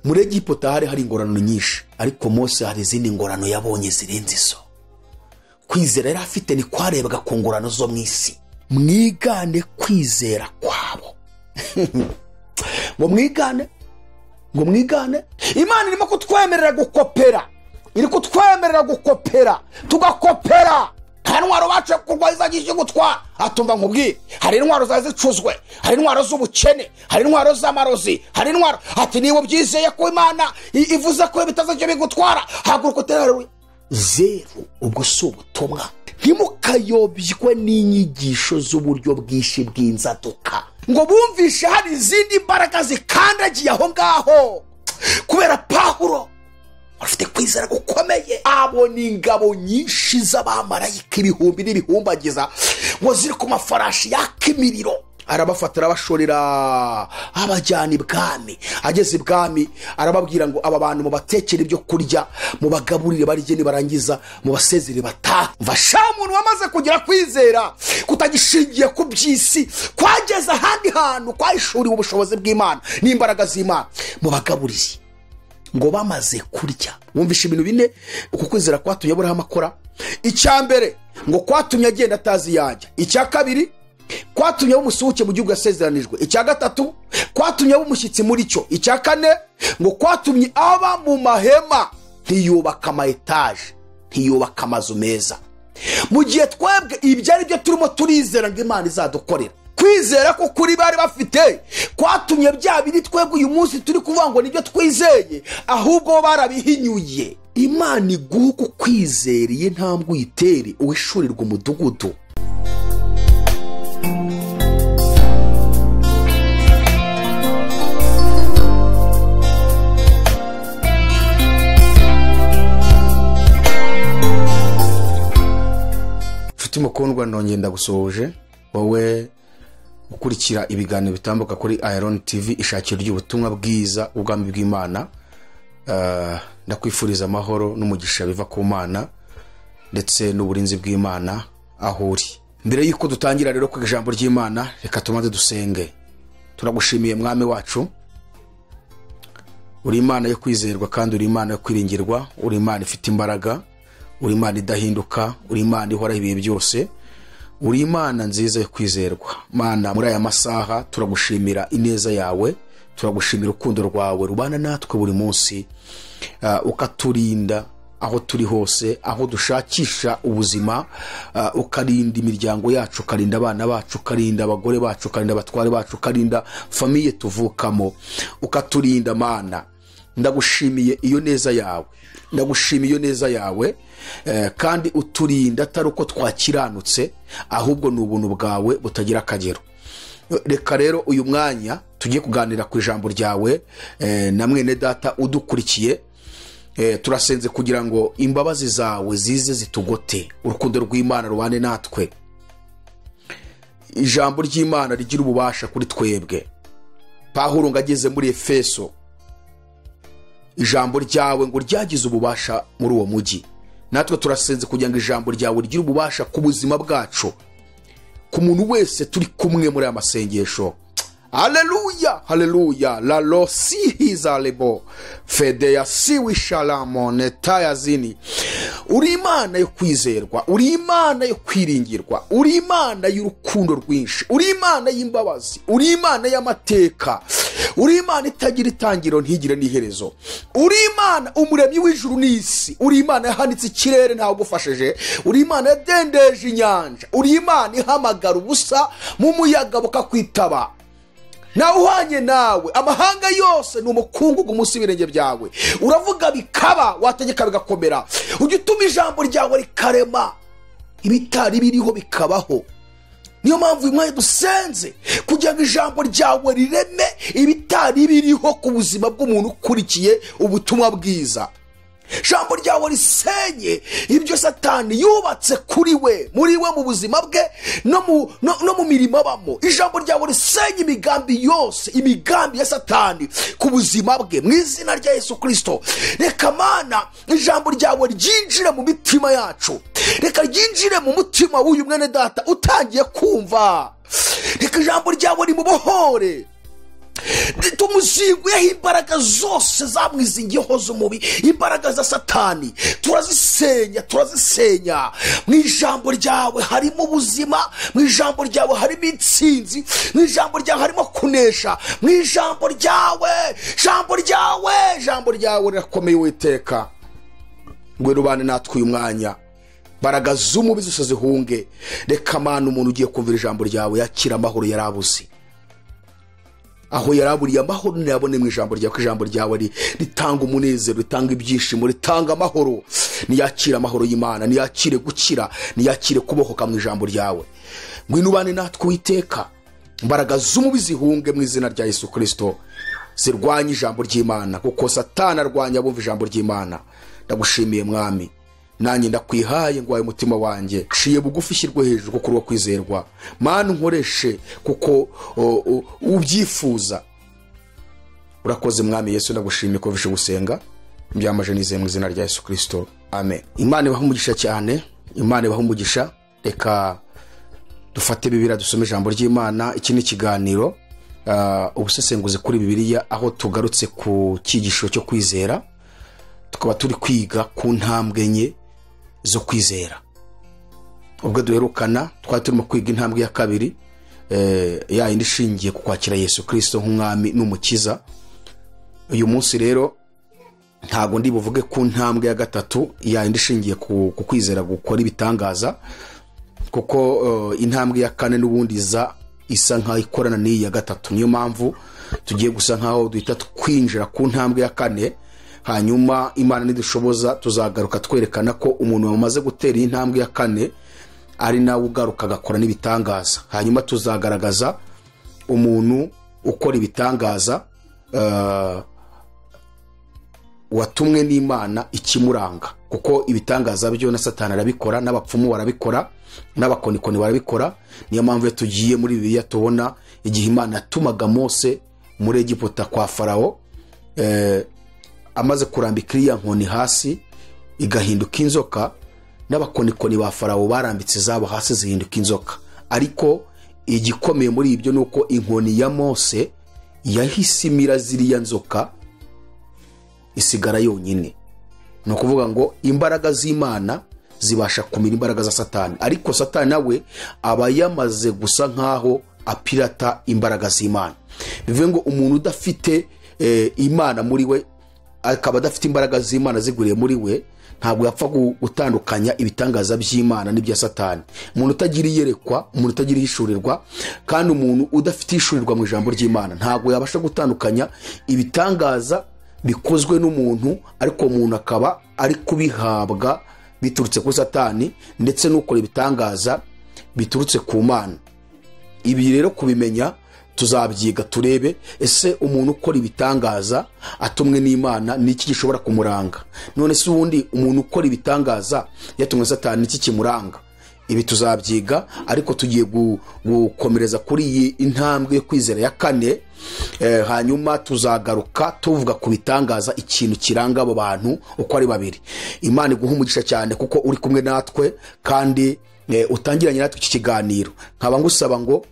muri Egiputa hari ingorano nyinshi, ariko Mose hari izindi ngorano yabonye zirenze izo. Kwizera yari afite ni kwarebaga ku ngorano zo mu isi. Mwigane kwizera kwabo. ngo mwigane Imana irimo kutwemerera gukopera, tugakopera. Hari intwaro bacu kurwaza gishe gutwara, atumva nkubwiye, hari intwaro zazicuzwe, hari intwaro z'ubukene, hari intwaro z'amarozi, hari intwaro ati niba byizeye ko Imana ivuze ko bitazajya bigutwara, haguruka uterere zero. Ubwo si ubutumwa. Ntimukayobywe n'inyigisho z'uburyo bwinshi bw'inzaduka ngo bumvishe hari izindi mbaraga zikandagiye aho ngaho. Kubera Pawulo afite kwizera gukomeye, abona ingabo nyinshi z'abamarayika ibihumbi n'ibihumbagiza ngo ziri ku mafarashi yaka imiriro. Arabafata arabashorera abajyana ibwami. Ageze ibwami arababwira ngo aba bantu mubatekere ibyo kurya, mubagaburire barye, nibarangiza mubasezere bataha. Mvasha umuntu wamaze kugira kwizera kutagishingiye ku by'isi, kwageza ahandi hantu kwahishuriwe ubushobozi bw'Imana n'imbaraga z'Imana, mubagaburire. Ngo bamaze kurya, wumvishe ibintu bine uko kwizera kwatumye Aburahamu akora. Icya mbere ngo kwatumye agenda atazi yajya. Icya kabiri kwatumye bumusuhuke mu gihugu yasezeranijwe. Icya gatatu kwatumye bumushyitsi muri cyo. Icya kane ngo kwatumye aba mu mahema, ntiyubaka ama etaje, ntiyubaka amazu meza. Mu gihe twebwe ibyo ari byo turimo turizera ngo Imana izadukorera. Kwizera ko kuri bari bafite kwatumye bya biri twebwe uyu munsi turi kuvuga ngo nibyo twizeye, ahubwo barabihinyuye. Imana iguha kwizeriye ntambwe uyitere uwishurirwa umudugudu. Mfite umukundwa nongeye ndagusohoje wowe ukurikira ibiganiro bitambuka kuri Iron TV, ishakiro ry'ubutumwa bwiza ubwami bw'Imana. Ndakwifuriza amahoro n'umugisha biva ku Mana ndetse n'uburinzi bw'Imana aho uri. Mbere yuko dutangira rero ku ijambo ry'Imana, reka tumaze dusenge. Turagushimiye Mwami wacu, uri Imana yo kwizerwa kandi uri Imana yo kwiringirwa, uri Imana ifite imbaraga, uri Imana idahinduka, uri Imana ihora ibihe byose, uri Imana nziza yo kwizerwa. Mana, muri aya masaha turagushimira ineza yawe, turagushimira urukundo rwawe rubana natwe buri munsi, ukaturinda aho turi hose, aho dushakisha ubuzima, ukarinda imiryango yacu, ukarinda abana bacu, ukarinda abagore bacu, ukarinda abatware bacu, ukarinda famiye tuvukamo, ukaturinda. Mana, ndagushimiye iyo neza yawe, ndagushimiye iyo neza yawe, kandi uturinda atari uko twakiranutse, ahubwo ni ubuntu bwawe butagira akagero. Reka rero uyu mwanya tugiye kuganira ku ijambo ryawe na mwene data udukurikiye. Turasenze kugira ngo imbabazi zawe zize zitugote, urukundo rw'Imana rubane natwe, ijambo ry'Imana rigira ububasha kuri twebwe. Pawulo ngageze muri Efeso, ijambo ryawe ngo ryagize ububasha muri uwo mujyi. Natwe turasenze kugira ngo ijambo ryawe rigire ububasha ku buzima bwacu, ku muntu wese turi kumwe muri aya masengesho. Haleluya, haleluya. La lo sihiza lebo fedeya siwi shalamo netaya zini. Uri Imana yo kwizerwa, uri Imana yo kwiringirwa, uri Imana y'urukundo rwinshi, uri Imana y'imbabazi, uri Imana y'amateka, uri Imana itagira itangiro ntigire n'iherezo, uri Imana umuremyi w'ijuru n'isi, uri Imana yahanitse ikirere ntawe ugufashije, uri Imana yadendeje inyanja, uri Imana ihamagara ubusa mu muyaga bukakwitaba. Nawe uhanye nawe, amahanga yose ni umukungugu munsi y'ibirenge byawe. Uravuga bikaba, wategeka bigakomera. Ujya utuma ijambo ryawe rikarema ibitari biriho bikabaho. Niyo mpamvu uyu mwanya dusenze kugira ngo ijambo ryawe rireme ibitari biriho ku buzima bw'umuntu ukurikiye ubutumwa bwiza. Ijambo ryawe risenye ibyo Satani yubatse kuri we, muri we, mu buzima bwe no mu mirimo abamo. Ijambo ryawe risenye imigambi yose, imigambi ya Satani ku buzima bwe, mu izina rya Yesu Kristo. Reka Mana, ijambo ryawe ryinjire mu mitima yacu, reka ryinjire mu mutima w'uyu mwene data utangiye kumva. Reka ijambo ryawe rimubohore, tumuzinguyeho imbaraga zose zamwizingiyeho z'umubi, imbaraga za satani turazisenya. Mu ijambo ryawe harimo ubuzima, mu ijambo ryawe harimo intsinzi, mu ijambo ryawe harimo kunesha, mu ijambo ryawe rirakomeye Uwiteka. Ngwino ubane natwe uyu mwanya, imbaraga z'umubi zose zihunge. Reka Mana, umuntu ugiye kumvira ijambo ryawe yakira amahoro yarabuze, aho yaraburiye amahoro niyabone mu ijambo ryawe. Ijambo ryawe ritanga umunezero, ritanga ibyishimo, ritanga amahoro. Niyakire amahoro y'Imana, niyakire gukira, niyakire kubohoka mu ijambo ryawe. Ngwino ubane natwe Uwiteka, imbaraga z'umubi zihunge mu izina rya Yesu Kristo. Zirwanya ijambo ry'Imana, kuko Satani arwanya abumva ijambo ry'Imana. Ndagushimiye Mwami, nanjye ndakwihaye ngwaye umutima wanjye, ciye bugufi shyirwe hejuru kuko uri kwizerwa. Mana unkoreshe kuko ubyifuza. Urakoze Mwami Yesu, ndagushimiye ko vishe gusenga mbyamaje nizeye mu izina rya Yesu Kristo, amen. Imana ibahe umugisha cyane, Imana ibahe umugisha. Reka dufate Bibiliya dusome ijambo ry'Imana. Iki ni ikiganiro ubusesenguzi kuri Bibiliya, aho tugarutse ku cyigisho cyo kwizera. Tukaba turi kwiga ku ntambwe enye zo kwizera. Ubwo duherukana twari turimo kwiga intambwe ya kabiri, ya yindi ishingiye ku kwakira Yesu Kristo nk'umwami n'umukiza. Uyu munsi rero ntago ndi buvuge ku ntambwe ya gatatu, ya yindi ishingiye ku kwizera gukora ibitangaza, kuko intambwe ya kane n'ubundi isa nkaho ikorana n'iyi ya gatatu. Niyo mpamvu tugiye gusa nkaho duhita kwinjira ku ntambwe ya kane, hanyuma Imana nidushoboza tuzagaruka twerekana ko umuntu wamaze gutera intambwe ya kane ari nawe ugaruka agakora n'ibitangaza. Hanyuma tuzagaragaza umuntu ukora ibitangaza watumwe n'Imana ikimuranga, kuko ibitangaza byo na Satani arabikora, n'abapfumu barabikora, n'abakonikoni barabikora. Niyo mpamvu tugiye muri Bibiliya tubona igihe Imana yatumaga Mose muri Egiputa kwa Farao, amaze kurambika iriya nkoni hasi igahinduka inzoka, n'abakonikoni ba Farao barambitse zabo hasi zihinduka inzoka. Ariko igikomeye muri ibyo nuko inkoni ya Mose yahise imira ziriya nzoka, isigara yonyine. No kuvuga ngo imbaraga z'Imana zibasha kumira imbaraga za Satani, ariko Satani nawe aba yamaze gusa nkaho apirata imbaraga z'Imana. Bivuze ngo umuntu udafite Imana muri we, akaba adafite imbaraga z'Imana ziguriye muri we, ntabwo yapfa gutandukanya ibitangaza by'Imana n'ibya Satani. Umuntu utagira iyerekwa, umuntu utagira ishurirwa, kandi umuntu udafite ishurirwa mu ijambo ry'Imana ntabwo yabasha gutandukanya ibitangaza bikozwe n'umuntu, ariko umuntu akaba ari kubihabwa biturutse kuri Satani, ndetse n'ukora ibitangaza biturutse ku Mana. Ibi rero kubimenya tuzabyiga turebe ese umuntu ukora ibitangaza atumwe n'Imana niki gishobora kumuranga. None se ubundi umuntu ukora ibitangaza yatumwe Satani niki kimuranga? Ibi tuzabyiga, ariko tugiye gukomereza kuri iyi intambwe yo kwizera ya kane. Hanyuma tuzagaruka tuvuga ku bitangaza, ikintu kiranga abo bantu uko ari babiri. Imana iguha umugisha cyane kuko uri kumwe natwe, kandi utangiranye natwe iki kiganiro. Nkaba ngusaba ngo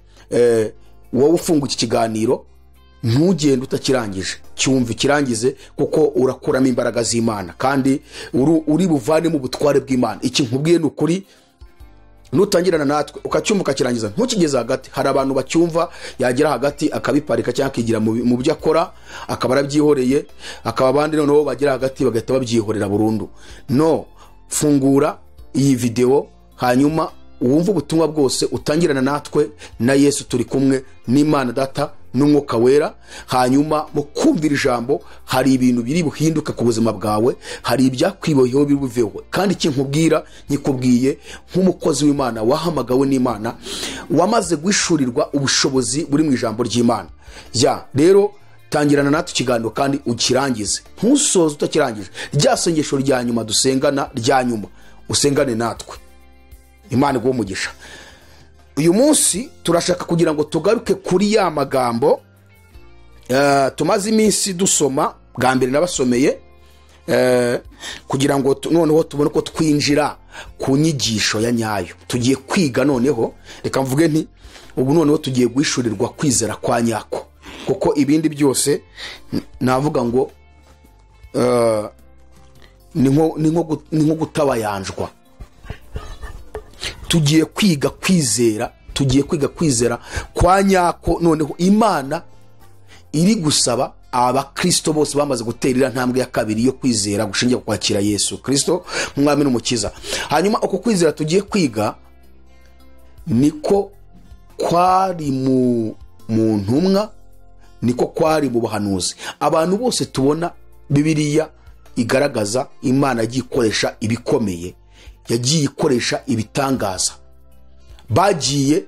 wowe ufunga iki kiganiro ntugende utakirangije, cyumva kirangize, kuko urakuramo imbaraga z'Imana kandi uri buvane mu butware bw'Imana. Iki nkubwiye n'ukuri, nutangirana natwe ukacyumva ukakirangiza ntukigeze hagati. Hari abantu bacyumva yagera hagati akabiparika cyangwa akigira mu byo akora akaba arabyihoreye, akaba abandi noneho bagera hagati bagahita babyihorera burundu. No, fungura iyi video hanyuma wumva ubutumwa bwose, utangirana natwe na Yesu turi kumwe n'Imana Data n'Umwuka Wera. Hanyuma mu kumvira ijambo hari ibintu biri buhinduka ku buzima bwawe, hari ibyakwiboheho bibuveho. Kandi iki nkubwira nyikubwiye nk'umukozi w'Imana wahamagawe n'Imana, wamaze guhishurirwa ubushobozi buri mu ijambo ry'Imana. Rero tangirana natwe ikiganiro kandi ukirangize, ntusoze utakirangije. Rya sengesho rya nyuma dusengana, rya nyuma usengane natwe. Imana iguhe umugisha. Uyu munsi turashaka kugira ngo tugaruke kuri ya magambo tumaze iminsi dusoma, bwa mbere nabasomeye, kugira ngo noneho tubone ko twinjira ku nyigisho ya nyayo. Tugiye kwiga noneho, reka mvuge nti ubu noneho tugiye guhishurirwa kwizera kwa nyako. kuko ibindi byose navuga ngo ni nko gutabayanjwa. tugiye kwiga kwizera kwa nyako. Noneho Imana iri gusaba abakristo bose bamaze gutera ntambwe ya kabiri yo kwizera gushingiye ku kwakira Yesu Kristo nk'umwami n'umukiza. Hanyuma uko kwizera tugiye kwiga niko kwari mu ntumwa, niko kwari mu bahanuzi. Abantu bose tubona Bibiliya igaragaza Imana yagiye ikoresha ibikomeye, yagiye ikoresha ibitangaza, bagiye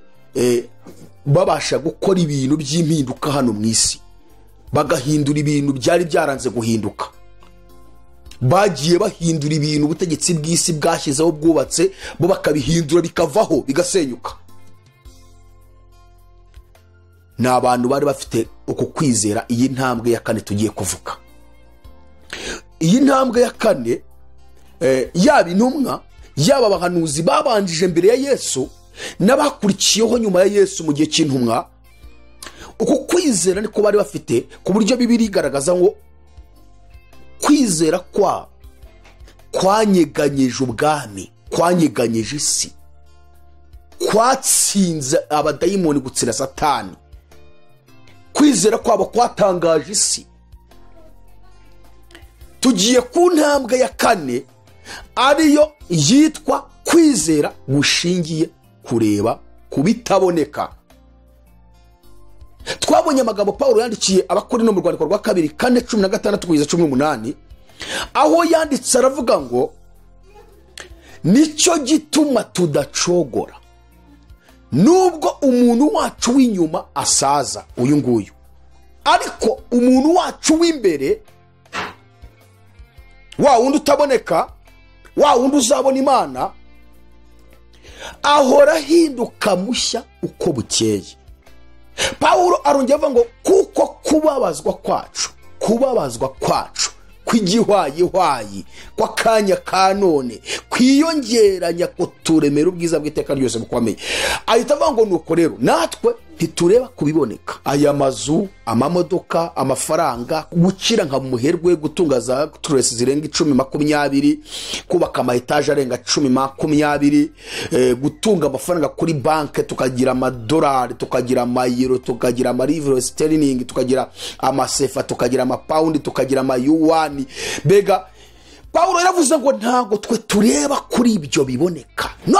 babasha gukora ibintu by'impinduka hano mu isi, bagahindura ibintu byari byaranze guhinduka. Bagiye bahindura ibintu ubutegetsi bw'isi bwashyizeho bwubatse, bo bakabihindura bikavaho bigasenyuka. Ni abantu bari bafite uko kwizera. Iyi ntambwe ya kane tugiye kuvuga. Iyi ntambwe ya kane yaba intumwa yaba abahanuzi babanjije mbere ya Yesu n'abakurikiyeho nyuma ya Yesu mu gihe cy'intumwa, uko kwizera niko bari bafite, ku buryo Bibiliya igaragaza ngo kwizera kwanyeganyeje ubwami, kwanyeganyeje isi, kwatsinze abadayimoni gutsira Satani. Kwizera kwabo kwatangaje isi. Tugiye ku ntambwe ya kane, ariyo yitwa kwizera gushingiye kureba ku bitaboneka. Twabonye amagambo Pawulo yandikiye Abakorinto mu rwandiko rwa 4:16-18, aho yanditse aravuga ngo nicyo gituma tudacogora nubwo umuntu wacu w'inyuma asaza, uyu nguyu, ariko umuntu wacu w'imbere, wa wundi utaboneka, wa wundi uzabona Imana, ahora hinduka mushya uko bukeye. Pawulo arongera avuga ngo kuko kubabazwa kwacu kw'igihwayihwayi kw'akanya ka none kwiyongeranya kuturemera ubwiza bw'iteka ryose bukomeye. Ahita avuga ngo nuko rero natwe ntitureba kubiboneka, aya mazu, amamodoka, amafaranga, gukira nka muherwe, gutunga za turesi zirenga 10-20, kubaka amaetaje arenga 10-20, gutunga amafaranga kuri banke, tukagira amadolari, tukagira amayero, tukagira amarivre sterling, tukagira amasefa, tukagira amapaundi, tukagira amayuwani. Bega Pawulo yaravuze ngo ntago twe tureba kuri ibyo biboneka. No,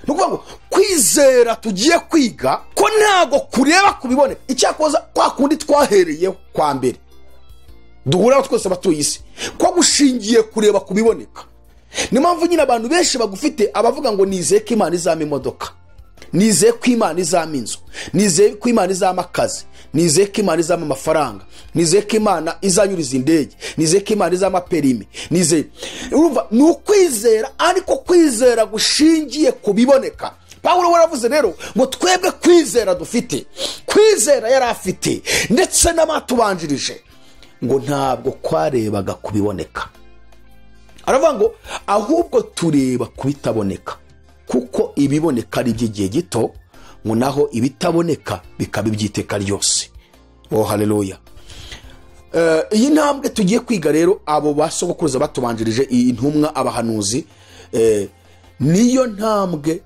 nukuvuga ngo kwizera tugiye kwiga ko ntago kureba kubiboneka. Icyakoza kwa kundi twahereye kwa mbere duhura twese batuye isi, ko gushingiye kureba kubiboneka. Ni mpamvu nyine abantu benshi bagufite abavuga ngo nizeye ko Imana izama imodoka, nizeye ko Imana izama inzu, nizeye ko Imana izama akazi, nizeye ko Imana izama amafaranga, nizeye ko Imana izanyuriza indege, nizeye ko Imana izama perime, nizeye. Urumva ni ukwizera, ariko kwizera gushingiye kubiboneka. Pawulo waravuze rero ngo twebwe kwizera dufite, kwizera yari afite ndetse n'abatubanjirije, ngo ntabwo kwarebaga kubiboneka. Aravuga ngo ahubwo tureba kubitaboneka, kuko ibiboneka ari by'igihe gito, ngo naho ibitaboneka bikaba iby'iteka ryose. Oh haleluya. Iyi ntambwe tugiye kwiga rero, abo basogokuruza batubanjirije, iyi ntumwa, abahanuzi, niyo ntambwe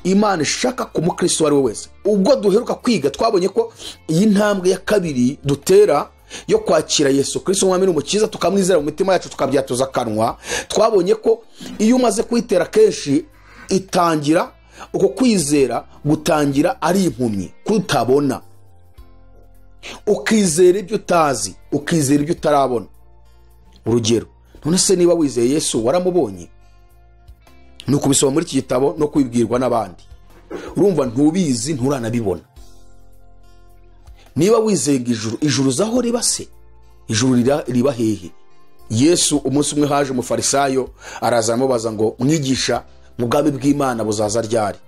Imana ishaka ku mukristo wari wese. Ubwo duheruka kwiga twabonye ko iyi ntambwe ya kabiri dutera yo kwakira Yesu Kristo umwami n'umukiza, tukamwizera mu mitima yacu, tukabyatuza kanwa. Twabonye ko iyo umaze kwitera kenshi, itangira uko kwizera gutangira ari impumyi, kutabona, ukizera ibyo utazi, ukizera ibyo utarabona. Urugero, none se niba wizeye Yesu waramubonye, nuko bisoma muri iki gitabo no kwibwirwa n'abandi, urumva ntubizi, nturanabibona. Niba wizeye ijuru zaho riba se, ijuru riba hehe? Yesu umunsi umwe haje umufarisayo, araza amubaza ngo mwigisha, mu bwami bw'Imana buzaza ryari?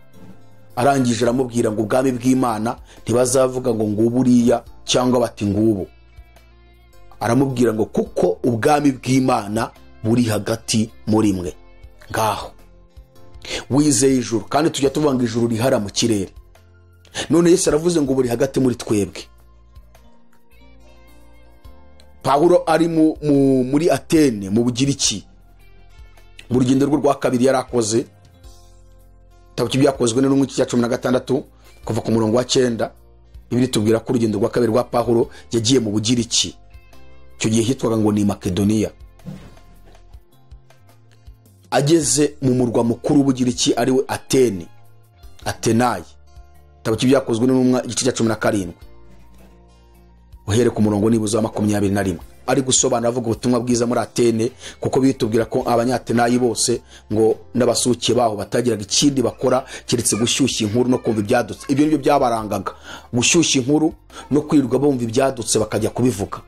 Arangije aramubwira ngo ubwami bw'Imana ntibazavuga ngo nguburiya cyangwa bati ngubu. Aramubwira ngo kuko ubwami bw'Imana buri hagati muri mwe. Ngaho wizeye ijuru, kandi tujya tuvuga ngo ijuru rihara mu kirere. None Yesu aravuze ngo buri hagati muri twebwe. Pawulo ari muri Atene mu Bugiriki mu rugendo rwe rwa kabiri yarakoze tabuki byakozwe no mu 16 kuva ku murongo wa 9 Bibiri tubwira ko urugendo rwa kabiri rwa Pawulo yagiye mu Bugiriki cyo gihe hitwaga ngo ni Makedonia. Ageze mu murwa mukuru w'Ubugiriki ari we Atene Atenayi tabuki byakozwe no mu 17 uhere ku murongo nibuza wa 21 ari gusobanura avuga ubutumwa bwiza muri Atene kuko bitubwira ko abanyatenayi bose ngo n'abasukiye baho batagiraga ikindi bakora kiretse gushyushya inkuru no kumva ibyadutse. Ibyo nibyo byabarangaga, gushyushya inkuru no kwirirwa bumva ibyadutse bakajya kubivuga.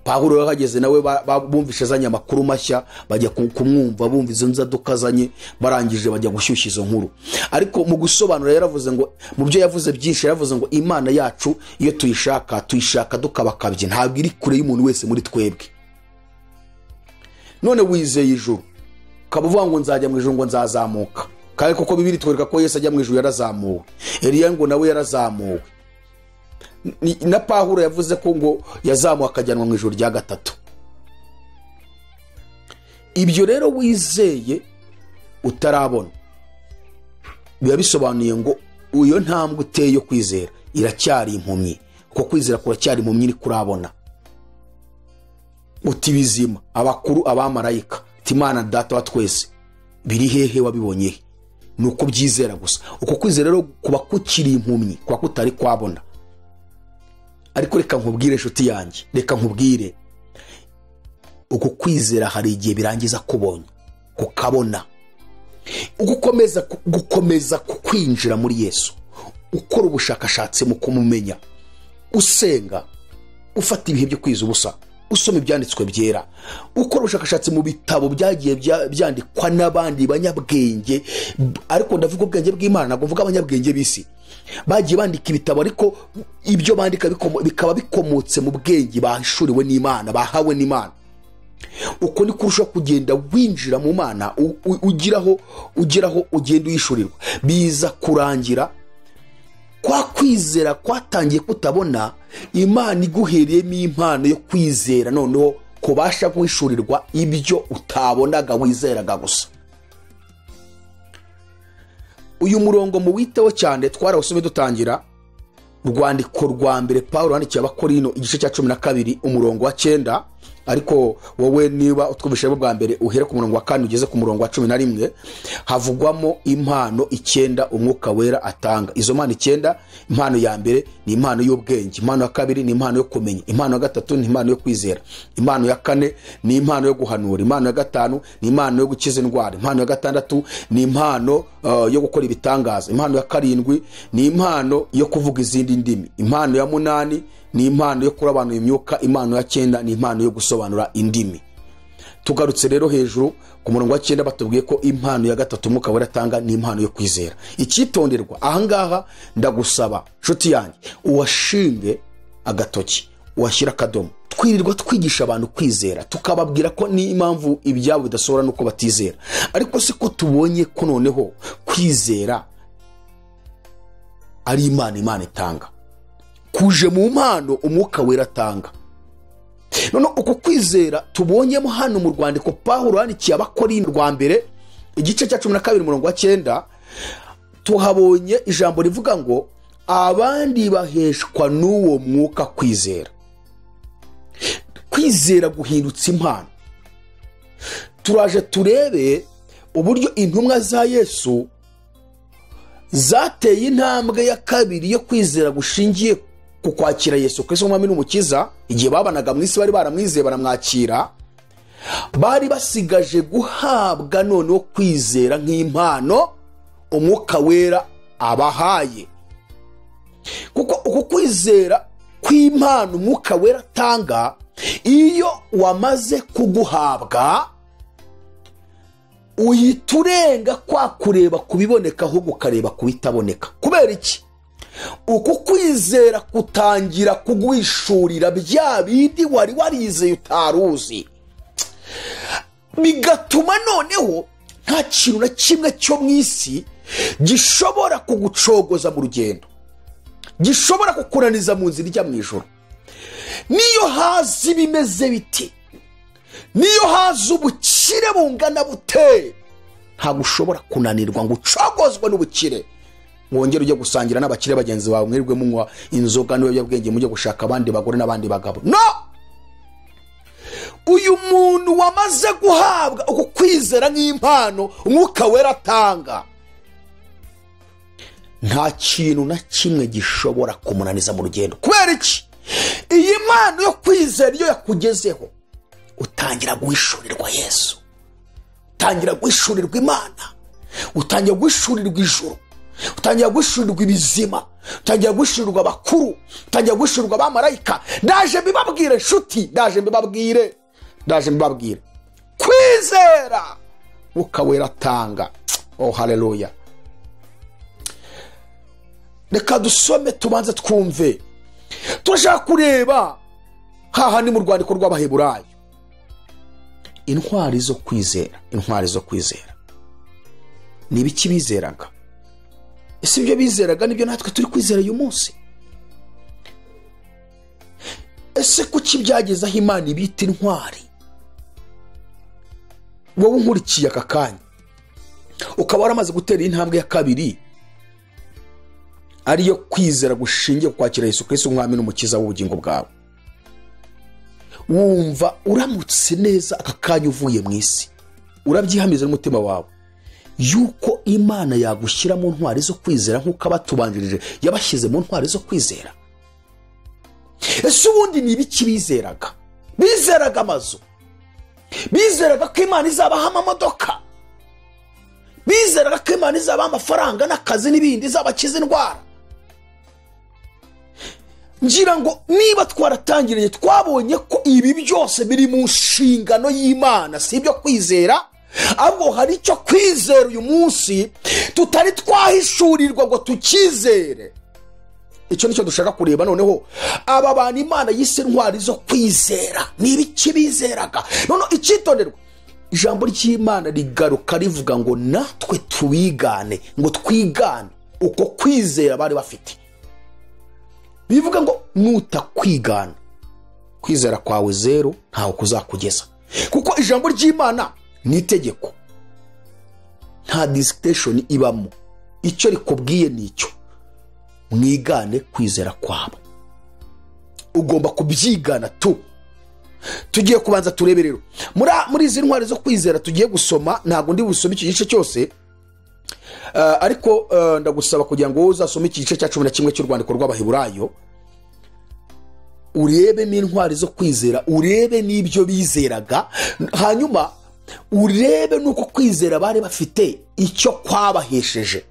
Pawulo yahageze nawe bumvishe zanya makuru mashya bajya kumwumva bumva izo nzaduka zanye barangije bajya gushyushya izo nkuru. Ariko mu gusobanura yaravuze ngo mu byo yavuze byinshi yaravuze ngo Imana yacu iyo tuyishaka dukabakabye ntabwo iri kure y'umuntu wese muri twebwe. None wizeye ijuru kabuvuga ngo nzajya mu ijuru ngo nzazamuka kandi koko Bibiri twereka ko Yesu ajya mu ijuru yarazamuwe. Eliya ngo nawe yarazamuwe. Na Pawulo yavuze ko ngo yazamuwe akajyanwa mu ijuru rya gatatu. Ibyo rero wizeye utarabona biba bisobanuye ngo uyo ntambwe uteye yo kwizera iracyari impumyi, kuko kwizera kuracyari impumyi ni kurabona. Uti bizima abakuru abamarayika Imana data wa twese biri hehe wabibonye? Nuko byizera gusa. Uko kwizera rero kuba kukiri impumyi kwa kutari kwabona. Ariko reka nkubwire inshuti yanjye, reka nkubwire uko kwizera hari igihe birangiza kubonye kukabona. Gukomeza kwinjira muri Yesu, ukora ubushakashatsi mu kumumenya, usenga, ufata ibihe byo kwiza ubusa, usoma ibyanditswe byera, ukora ubushakashatsi mu bitabo byagiye byandikwa n'abandi banyabwenge. Ariko ndavuga ubwenge bw'Imana, ntabwo mvuga abanyabwenge bisi. Bagiye bandika ibitabo ariko ibyo bandika bikaba bikomotse mu bwenge bahishuriwe n'Imana, bahawe n'Imana. Uko ni kurusha kugenda winjira mu Mana ugiraho ugenda uyishurirwa. Biza kurangira kwa kwizera kwatangiye kutabona, Imana iguhereyemo impano yo kwizera noneho kubasha guhishurirwa ibyo utabonaga wizeraga gusa. Uyu murongo mu witeho cyane twarawusomye dutangira urwandiko rwa mbere Pawulo yandikiye Abakorino igice cya 12 umurongo wa 9. Ariko wowe niba utwumvishije bwa mbere uhere ku murongo wa 4 ugeze ku murongo wa 11 havugwamo impano 9 umwuka wera atanga. Izo mpano 9, impano ya mbere ni impano y'ubwenge, impano ya kabiri ni impano yo kumenya, impano ya gatatu ni impano yo kwizera, impano ya kane ni impano yo guhanura, impano ya gatanu ni impano yo gukiza indwara, impano ya gatandatu ni impano yo gukora ibitangaza, impano ya karindwi ni impano yo kuvuga izindi ndimi, impano ya 8 ni impano yo kurabanura imyuka, impano ya 9 ni impano yo gusobanura indimi. Tugarutse rero hejuru ku murongo wa 9 batubwiye ko impano ya gatatu umwuka wera atanga ni impano yo kwizera. Icyitonderwa ahangaha ndagusaba nshuti yanjye uwashinge agatoki uwashyira akadomo. Twirirwa twigisha abantu kwizera tukababwira ko ni impamvu ibyabo bidasobora nuko batizera, ariko siko tubonye ko noneho kwizera ari Imana itanga, kuje mu mpano umwuka wera atanga. None uko kwizera tubonyemo hano mu rwandiko Pawulo yandikiye Abakorino rwa mbere igice cya 12 umurongo wa 9 tuhabonye ijambo rivuga ngo abandi baheshwa n'uwo mwuka kwizera. Kwizera guhindutse impano. Turaje turebe uburyo intumwa za Yesu zateye intambwe ya kabiri yo kwizera gushingiye ku kwakira Yesu Kristo umwami n'umukiza. Igihe babanaga mu isi bari baramwizeye baramwakira, bari basigaje guhabwa noneho kwizera nk'impano umwuka wera abahaye. Kuko uko kwizera kw'impano umwuka wera atanga, iyo wamaze kuguhabwa uhita urenga kwa kureba kubiboneka ahubwo ukareba kubitaboneka. Kubera iki? Uko kwizera kutangira kugwishurira bya bindi wari warizeye utaruzi, bigatuma noneho nta kintu na kimwe cyo mu isi gishobora kugucogoza mu rugendo, gishobora kukunaniza mu nzira ijya mu ijuru. niyo haza ibimeze biti, niyo haza ubukire bungana bute, ntabwo ushobora kunanirwa ngo ucogozwe n'ubukire wongere ujye gusangira n'abakire bagenzi bawe mwirwe munywa inzoga n'ibiyobyabwenge mujye gushaka abandi bagore n'abandi bagabo. No, uyu muntu wamaze guhabwa uko kwizera nk'impano Umwuka Wera atanga, nta kintu na kimwe gishobora kumunaniza mu rugendo. Kubera iki? Iyi mpano yo kwizera iyo yakugezeho, utangira guhishurirwa Yesu, utangira guhishurirwa Imana, utangira guhishurirwa ijuru, utangira guhishurirwa ibizima, utangira guhishurirwa abakuru, utangira guhishurirwa abamarayika. Ndaje mbibabwire nshuti, ndaje mbibabwire kwizera Umwuka Wera atanga. Oh haleluya. Reka dusome tubanze twumve. Turashaka kureba hahandi mu rwandiko rw'Abaheburayo intwari zo kwizera. Ni ibiki bizeraga? Ese ibyo bizeraga nibyo natwe turi kwizera uyu munsi? Ese kuki byageze aho Imana ibita intwari? Wowe unkurikiye aka kanya ukaba waramaze gutera intambwe ya kabiri, ariyo kwizera gushingiye kwakira Yesu Kristo nk'umwami n'umukiza w'ubugingo bwawe. Wumva uramutse neza aka kanya uvuye mu isi, urabyihamiza n'umutima wawe yuko Imana yagushyira mu ntwari zo kwizera nk'uko abatubanjirije yabashyize mu ntwari zo kwizera. Ese ubundi ni ibiki bizeraga? Bizeraga amazu, bizeraga ko Imana izabaha amamodoka, bizeraga ko Imana izabaha amafaranga n'akazi n'ibindi, izabakiza indwara. Ngira ngo niba twaratangiranye twabonye ko ibi byose biri mu nshingano y'Imana, si ibyo kwizera, ahubwo hari icyo kwizera uyu munsi tutari twahishurirwa ngo tukizere. Icyo nicyo dushaka kureba noneho. Aba bantu Imana yise intwari zo kwizera, ni ibiki bizeraga? Noneho icyitonderwa, ijambo ry'Imana rigaruka rivuga ngo natwe tubigane, ngo twigane uko kwizera bari bafite. Bivuga ngo nutakwigana, kwizera kwawe zero ntaho kuzakugeza, kuko ijambo ry'Imana ni itegeko, nta discretion ibamo. Icyo rikubwiye nicyo, mwigane kwizera kwabo. Ugomba kubyigana tu. Tugiye kubanza turebe rero muri izi ntwari zo kwizera tugiye gusoma. Ntabwo ndi busome iki gice cyose, ariko ndagusaba kugira ngo uzasome iki gice cya 11 cy'urwandiko rw'Abaheburayo, urebe n'intwari zo kwizera, urebe n'ibyo bizeraga, hanyuma urebe nuko kwizera bari bafite icyo kwabahesheje.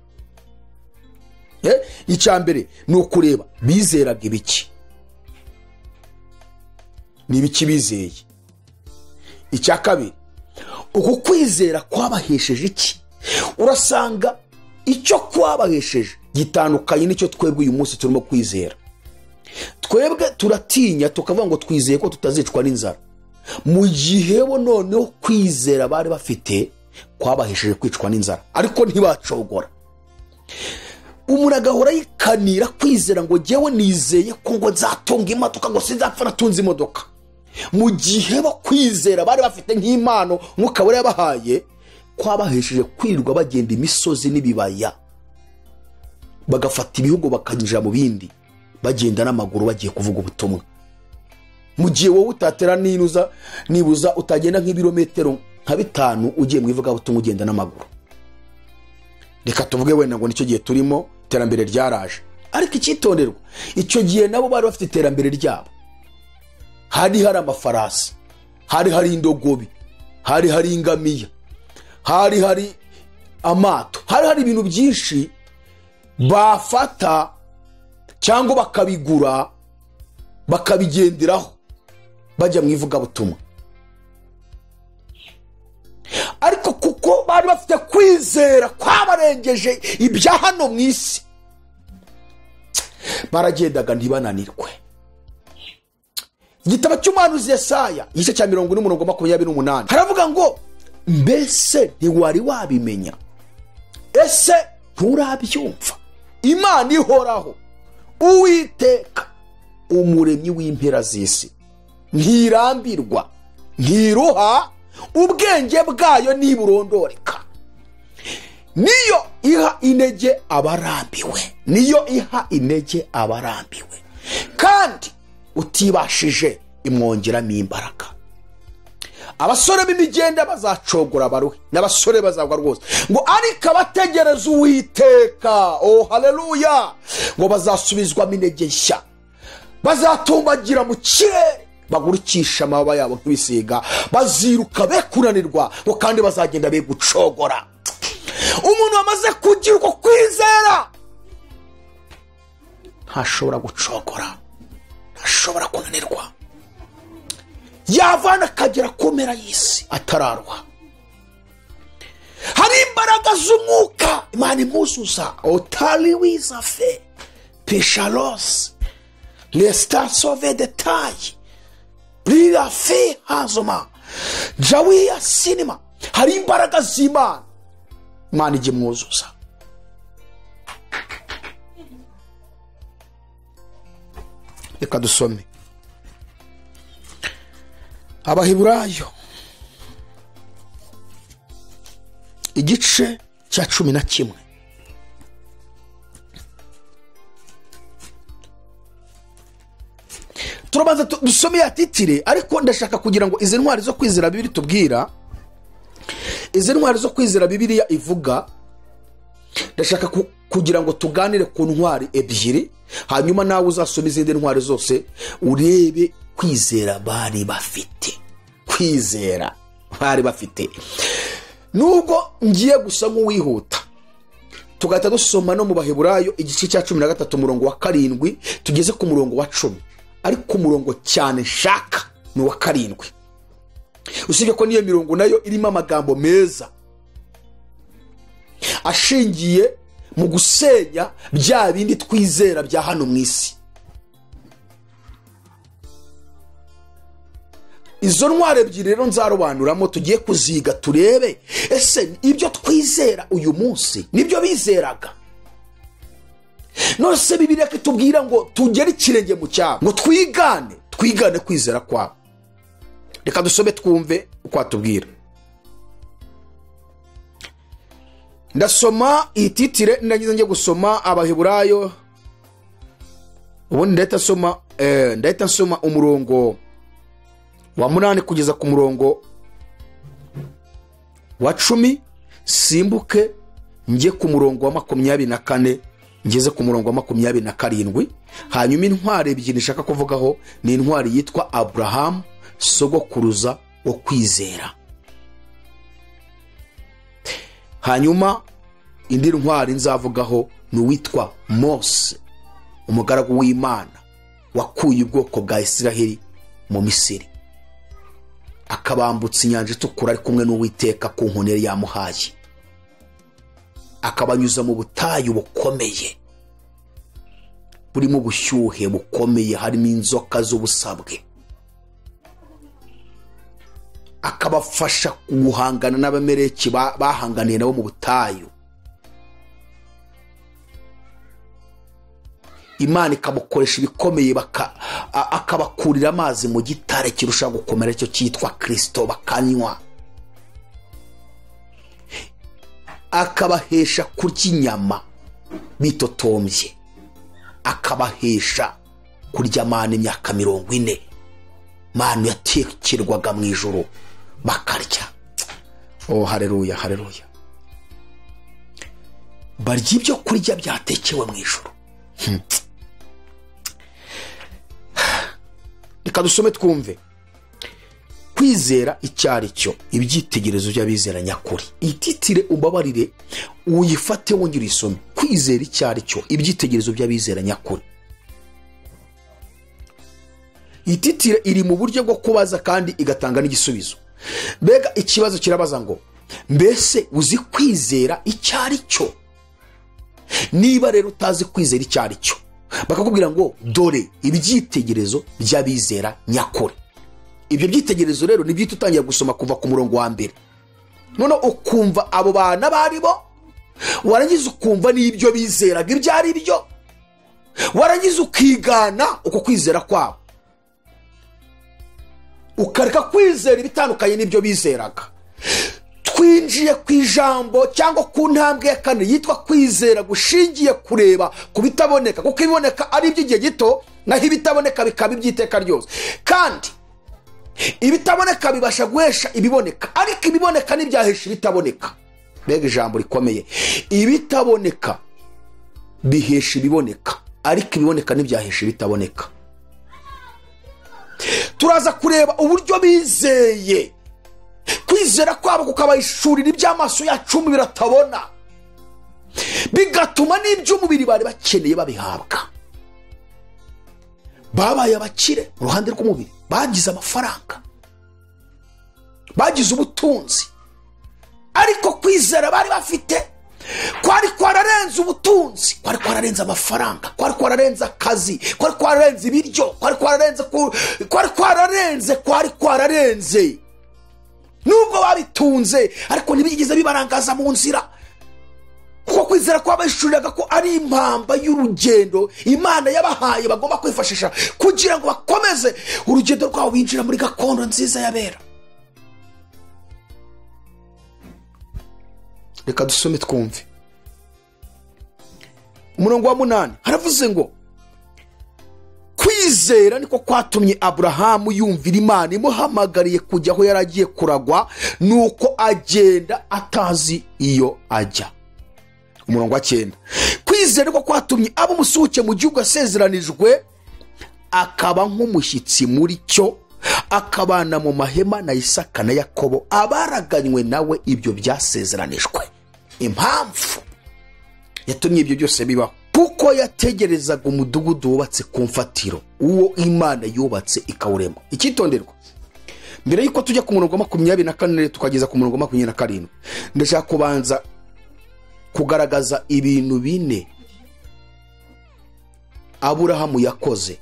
Icya mbere ni ukureba bizeraga ibiki, ni ibiki bizeye. Icya kabiri, uko kwizera kwabahesheje iki. Urasanga icyo kwabahesheje gitandukanye n'icyo twebwe uyu munsi turimo kwizera. Twebwe turatinya tukavuga ngo twizeye ko tutazicwa n'inzara, mu gihe bo noneho kwizera bari bafite kwabahesheje kwicwa n'inzara, ariko ntibacogora. Umuntu agahora yikanira kwizera ngo jyewe nizeye ko ngo nzatunga imodoka, ngo sinzapfa natunze imodoka, mu gihe bo kwizera bari bafite nk'impano Umwuka Wera yabahaye kwabahesheje kwirirwa bagenda imisozi n'ibibaya, bagafata ibihugu bakanyija mu bindi, bagenda n'amaguru bagiye kuvuga ubutumwa. Mu gihe wowe utatera nibuza utagenda nk'ibirometero nka 5 ugiye mu ivuga butumwa ugenda n'amaguru. Reka tuvuge wenda ngo nicyo gihe turimo iterambere ryaraje, ariko icyitonderwa, icyo gihe nabo bari bafite iterambere ryabo. Hari amafarasi, hari indogobi, hari ingamiya, hari amato, hari ibintu byinshi bafata cyangwa bakabigura bakabigenderaho bajya mu ivugabutumwa. Ariko kuko bari bafite kwizera kwabarengeje ibya hano mu isi, baragendaga ntibananirwe. Igitabo cy'umuhanuzi Yesaya igice cya 40:28 haravuga ngo mbese ntiwari wabimenya, ese nturabyumva? Imana ihoraho, Uwiteka umuremyi w'impera z'isi, ntirambirwa, ntiruha, ubwenge bwayo ntiburondoreka. Niyo iha intege abarambiwe, niyo iha intege abarambiwe, kandi utibashije imwongeramo imbaraga. Abasore b'imigenda bazacogora baruhe, n'abasore bazagwa rwose, ngo ariko abategereza Uwiteka, oh haleluya, ngo bazasubizwamo intege nshya, bazatumbagira mu kirere, bagurukisha amababa yabo nk'ibisiga, baziruka be kunanirwa, ngo kandi bazagenda be gucogora. Umuntu wamaze kugira uko kwizera ntashobora gucogora, ntashobora kunanirwa, yavana akagera ku mpera y'isi atararwa. Hari imbaraga z'umwuka Imana imuzuza, otaliwiza fe peshalos lesta sove detaye brira fe hazoma jawiya sinema. Hari imbaraga z'Imana Imana ijye mwuzuza. Reka dusome Abaheburayo igice cya 11. Turabanza dusome ya titire, ariko ndashaka kugira ngo izi ntwari zo kwizera Bibiliya tubwira, izi ntwari zo kwizera Bibiliya ivuga, ndashaka kugira ngo tuganire ku ntwari ebyiri, hanyuma nawe uzasoma izindi ntwari zose urebe kwizera bari bafite, kwizera bari bafite. Nubwo ngiye gusa nk'uwihuta, tugahita dusoma no mu Baheburayo igice cya 13 umurongo wa 7 tugeze ku murongo wa 10, ariko umurongo cyane shaka ni wa 7. Usibye ko niyo mirongo nayo irimo amagambo meza ashingiye mu gusenya bya bindi twizera bya hano mu isi. Izo ntwari ebyiri rero nzarobanuramo, tugiye kuziga turebe ese ibyo twizera uyu munsi nibyo bizeraga. None se Bibiliya kitubwira ngo tugere ikirenge mu cyabo, ngo twigane kwizera kwabo. Reka dusome twumve uko atubwira. Ndasoma ititire, ndagize ngiye gusoma Abaheburayo, ubundi ndahita nsoma umurongo wa 8 kugeza ku murongo wa 10, simbuke njye ku murongo wa 24 ngeze ku murongo wa 27. Hanyuma intwari ebyiri nshaka kuvugaho ni intwari yitwa Abraham, sogokuruza wo kwizera. Hanyuma indi ntwari nzavugaho ni uwitwa Mose, umugaragu w'Imana wakuye ubwoko bwa Isiraheli mu Misiri, akabambutsa inyanja itukura ari kumwe n'Uwiteka ku nkoni yamuhaye, akabanyuza mu butayu bukomeye burimo ubushyuhe bukomeye, harimo inzoka z'ubusabwe, akabafasha guhangana n'Abameleki bahanganiye nabo mu butayu. Imana ikamukoresha ibikomeye, akabakurira amazi mu gitare kirusha gukomera cyo cyitwa Kristo, bakanywa. Akabahesha kurya inyama bitotombye, akabahesha kurya mana imyaka 40, mana yatekerwaga mu ijuru bakarya. Oh haleluya, haleluya. Barya ibyo kurya byatekewe mu ijuru. Reka dusome twumve kwizera icyari cyo, ibyitegerezo by'abizera nyakuri. Ititire umbabarire uyifate wongera isome, kwizera icyari cyo, ibyitegerezo by'abizera nyakuri. Ititire iri mu buryo bwo kubaza kandi igatanga n'igisubizo. Mbega ikibazo kirabaza ngo mbese uzi kwizera icyari cyo? Niba rero utazi kwizera icyari cyo, bakakubwira ngo dore ibyitegerezo by'abizera nyakuri. Ibyo byitegerezo rero nibyo tutangiye gusoma kuva ku murongo wa 1. None ukumva abo bana bari bo, warangiza ukumva n'ibyo bizeraga ibyo ari byo. warangiza ukigana uko kwizera kwabo, ukareka kwizera ibitandukanye n'ibyo bizeraga. Twinjiye ku ijambo cyangwa ku ntambwe ya kane yitwa kwizera gushingiye kureba ku bitaboneka, kuko ibiboneka ari iby'igihe gito naho ibitaboneka bikaba iby'iteka ryose. Kandi ibitaboneka bibasha guhesha ibiboneka, ariko ibiboneka ntibyahesha ibitaboneka. Mbega ijambo rikomeye. Ibitaboneka bihesha ibiboneka, ariko ibiboneka ntibyahesha ibitaboneka. Turaza kureba uburyo bizeye. Kwizera kwabo kukabahishurira iby'amaso yacu biratabona, bigatuma n'iby'umubiri bari bakeneye babihabwa. Babaye abakire mu ruhande rw'umubiri, bagize amafaranga, bagize ubutunzi, ariko kwizera bari bafite kwari kwararenze ubutunzi, kwari kwararenze amafaranga, kwari kwararenze akazi, kwari kwararenze ibiryo, kwari kwararenze. Nubwo babitunze ariko ntibigeze bibarangaza mu nzira, kuko kwizera kwabahishuriraga ko ari impamba y'urugendo Imana yabahaye bagomba kwifashisha kugira ngo bakomeze urugendo rwabo binjira muri gakondo nziza yabera. Reka dusome twumve umurongo wa 8. Haravuze ngo kwizera niko kwatumye Aburahamu yumvira Imana imuhamagariye kujya aho yaragiye kuragwa, nuko agenda atazi iyo ajya. Umurongo wa 9. Kwizera niko kwatumye aba umusuhuke mu gihugu asezeranijwe, akaba nk'umushyitsi muri cyo, akabana mu mahema na Isaka na Yakobo abaraganywe nawe ibyo byasezeranijwe. Impamvu yatumye ibyo byose bibaho, kuko yategerezaga umudugudu wubatse ku mfatiro, uwo Imana yubatse ikawurema. Ikitonderwa, mbere yuko tujya ku murongo wa 24 tukageza ku murongo wa 27, ndashaka kubanza kugaragaza ibintu bine Aburahamu yakoze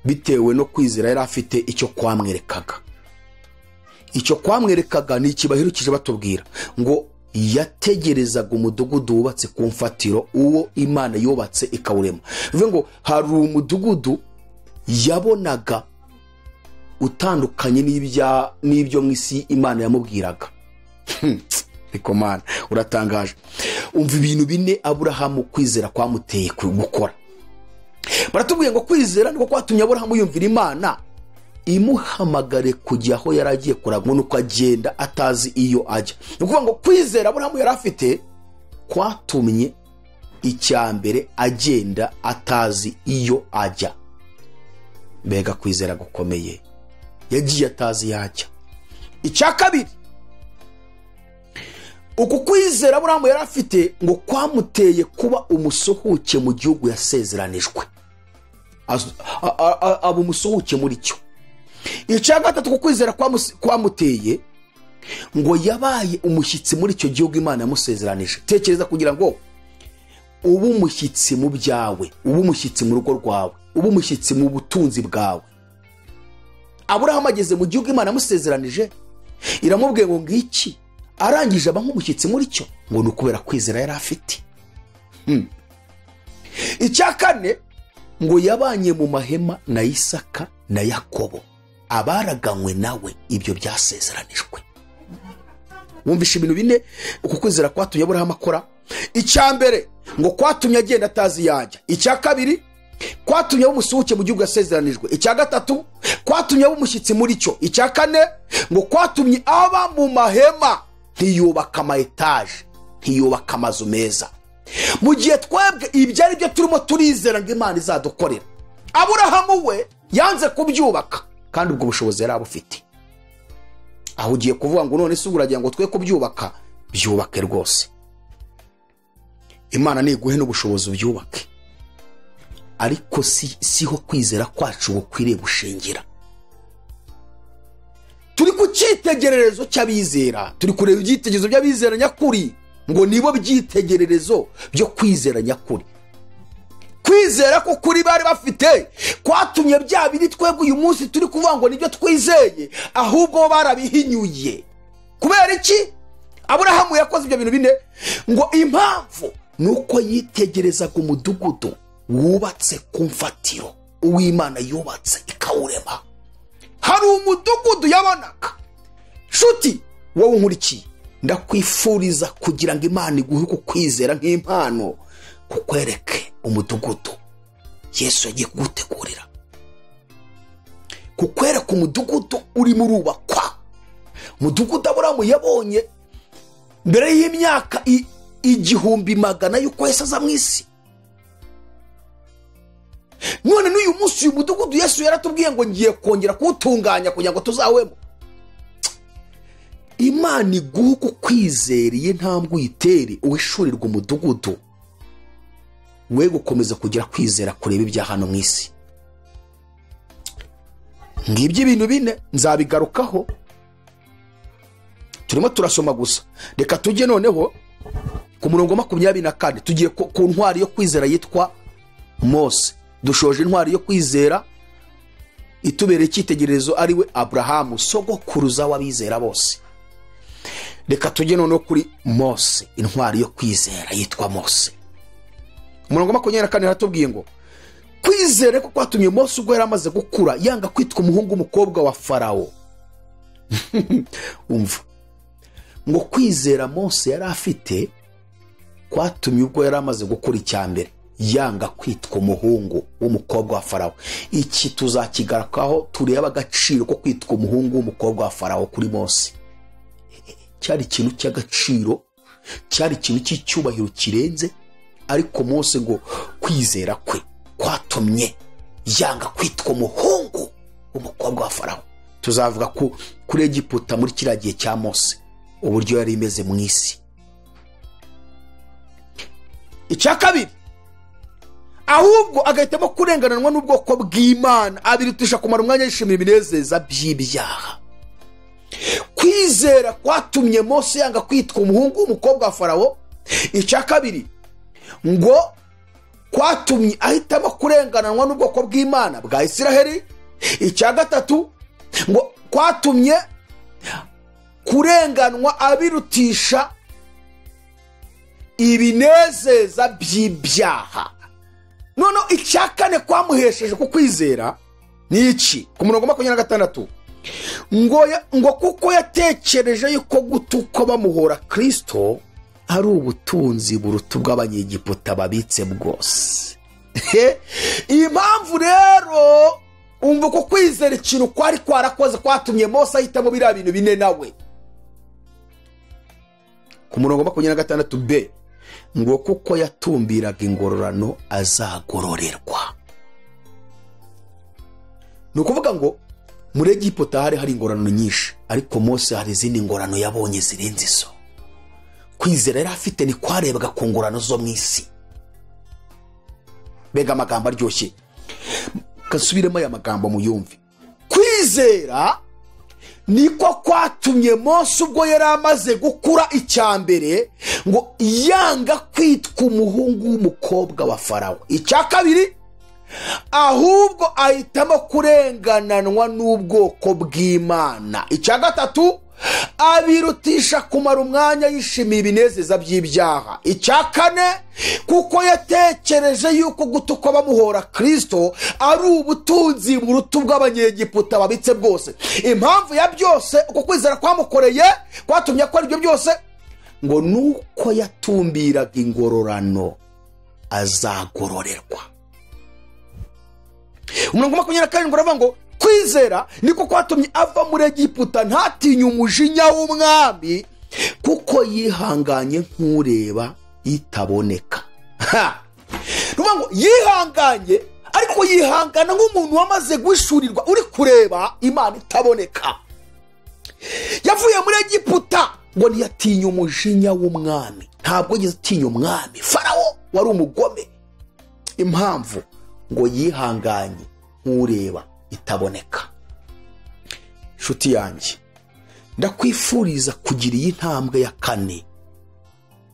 bitewe no kwizera yari afite icyo kwamwerekaga. Icyo kwamwerekaga ni ikibahiro kije batubwira ngo yategerezaga umudugudu wubatse ku mfatiro, uwo Imana yubatse ikawurema. Bivuga ngo hari umudugudu yabonaga utandukanye n'ibyo mu isi Imana yamubwiraga. Ariko Mana uratangaje. Umva ibintu bine Aburahamu kwizera kwamuteye gukora. Baratubwiye ngo kwizera niko kwatumye Aburahamu yumvira Imana imuhamagare kujya aho yaragiye kuragwa, nuko agenda atazi iyo ajya. Ni ukuvuga ngo kwizera Aburahamu yari afite kwatumye icyambere agenda atazi iyo ajya. Mbega kwizera gukomeye, yagiye atazi yajya. Icya kabiri, uku kwizera Aburahamu yari afite ngo kwamuteye kuba umusuhuke mu gihugu yasezeranijwe, aba umusuhuke muri cyo. Icya gatatu, ku kwizera kwamuteye ngo yabaye umushyitsi muri icyo gihugu Imana yamusezeranije. Tekereza kugira ngo ube umushyitsi mu byawe, ube umushyitsi mu rugo rwawe, ube umushyitsi mu butunzi bwawe. Aburahamu ageze mu gihugu Imana yamusezeranije, iramubwiye ngo ngiki, arangije aba nk'umushyitsi muri cyo, ngo ni ukubera kwizera yari afite. Icya kane, ngo yabanye mu mahema na Isaka na Yakobo abaraganywe nawe ibyo byasezeranijwe. Wumvishe ibintu bine uku kwizera kwatumye Aburahamu akora. Icya mbere, ngo kwatumye agenda atazi yajya. Icya kabiri, kwatumye aba umusuhuke mu gihugu yasezeranijwe. Icya gatatu, kwatumye aba umushyitsi muri cyo. Icya kane, ngo kwatumye aba mu mahema, ntiyubaka ama etaje, ntiyubaka amazu meza. Mu gihe twebwe ibyo ari byo turimo turizera ngo Imana izadukorera, Aburahamu we yanze kubyubaka, kandi ubwo bushobozi yari abufite. Aho ugiye kuvuga ngo none se uragira ngo twe kubyubaka, byubake rwose. Imana niguhe n'ubushobozi ubyubake, ariko siho kwizera kwacu gukwiriye gushingira. Turi ku cyitegererezo cy'abizera, turi kureba ibyitegererezo by'abizera nyakuri, ngo nibo byitegererezo byo kwizera nyakuri. Kwizera ko kuri bari bafite kwatumye bya biri twebwe uyu munsi turi kuvuga ngo nibyo twizeye, ahubwo barabihinyuye. Kubera iki? Aburahamu yakoze ibyo bintu bine, ngo impamvu nuko yitegerezaga umudugudu wubatse ku mfatiro uw'Imana yubatse ikawurema. hari umudugudu yabonaga. Nshuti wowe unkurikiye, ndakwifuriza kugira ngo Imana iguhe kwizera nk'impano, kukwereke umudugudu Yesu yagiye kugutegurira, kukwereka umudugudu urimo urubakwa. Umudugudu Aburahamu yabonye mbere y'imyaka 100 yuko Yesu aza mu isi. None n'uyu munsi uyu mudugudu Yesu yaratubwiye ngo ngiye kongera kuwutunganya kugira ngo tuzawemo. Imana iguhe kwizera iyi ntambwe uyitere, uhishurirwa umudugudu, we gukomeza kugira kwizera kureba ibya hano mu isi. Ngibyo ibintu bine nzabigarukaho, turimo turasoma gusa. Reka tujye noneho ku murongo 24, tugiye ku ntwari yo kwizera yitwa Mose. Dushoje intwari yo kwizera itubereye icyitegererezo ari we Aburahamu, sogokuruza w'abizera bose. Reka tujye noneho kuri Mose, intwari yo kwizera yitwa Mose. Umurongo 24 haratubwiye ngo kwizera ko kwatumye Mose ubwo yari amaze gukura yanga kwitwa umuhungu w'umukobwa wa Farawo. Umva ngo kwizera Mose yari afite kwatumye ubwo yari amaze gukura icyambere yanga kwitwa umuhungu w'umukobwa wa Farawo. Iki tuzakigarakaho tureba agaciro ko kwitwa umuhungu w'umukobwa wa Farawo kuri Mose. Cyari ikintu cy'agaciro, cyari ikintu cy'icyubahiro kirenze, ariko Mose ngo kwizera kwe kwatumye yanga kwitwa umuhungu w'umukobwa wa Farawo. Tuzavuga kuri Egiputa muri kiriya gihe cya Mose uburyo yari imeze mu isi. Icya kabiri, ahubwo agahitamo kurengananwa n'ubwoko bw'Imana, abirutisha kumara umwanya yishimira ibinezeza by'ibyaha. Kwizera kwatumye Mose yanga kwitwa umuhungu w'umukobwa wa Farawo. Icya kabiri ngo kwatumye ahitamo kurengananwa n'ubwoko bw'Imana bwa Isiraheli. Icya gatatu ngo kwatumye kurenganwa abirutisha ibinezeza by'ibyaha. None icya kane kwamuhesheje ku kwizera ni iki? Ku murongo 26 ngo kuko yatekereje yuko gutuko bamuhora Kristo ari ubutunzi buruta bw'Abanyegiputa babitse bwose. Impamvu rero umva ko kwizera ikintu kwari kwarakoze kwatumye Mose ahitamo biriya bintu bine nawe. Ku murongo 26b ngo kuko yatumbiraga ingororano azagororerwa. Ni ukuvuga ngo muri Egiputa hari ingororano nyinshi, ariko Mose hari izindi ngororano yabonye zirenze izo. Kwizera yari afite ni kwarebaga ku ngororano zo mu isi. Bega amagambo aryoshye, kasubiremo aya magambo muyumve. Kwizera niko kwatumye Mose ubwo yari amaze gukura icyambere ngo yanga kwitwa umuhungu w'umukobwa wa Farawo. Icya kabiri, ahubwo ahitamo kurengananwa n'ubwoko bw'Imana. Icya gatatu, abirutisha kumara umwanya yishimiye ibinezeza by'ibyaha. Icya kane, kuko yatekereje yuko gutuka bamuhora Kristo ari ubutunzi buruta bw'Abanyegiputa babitse bwose. Impamvu ya byose uko kwizera kwamukoreye kwatumye akora ibyo byose ngo nuko yatumbiraga ingororano azagororerwa. Umurongo 27 uravuga ngo kwizera niko kwatumye ava muri Egiputa ntatinye umujinya w'umwami, kuko yihanganye nk'ureba itaboneka. Nuvuga ngo yihanganye, ariko yihangana nk'umuntu wamaze guhishurirwa uri kureba Imana itaboneka. Yavuye muri Egiputa ngo ntiyatinye umujinya w'umwami, ntabwo yigeze atinya umwami Farawo wari umugome. Impamvu ngo yihanganye nk'ureba itaboneka. Nshuti yanjye, ndakwifuriza kugira iyi ntambwe ya kane,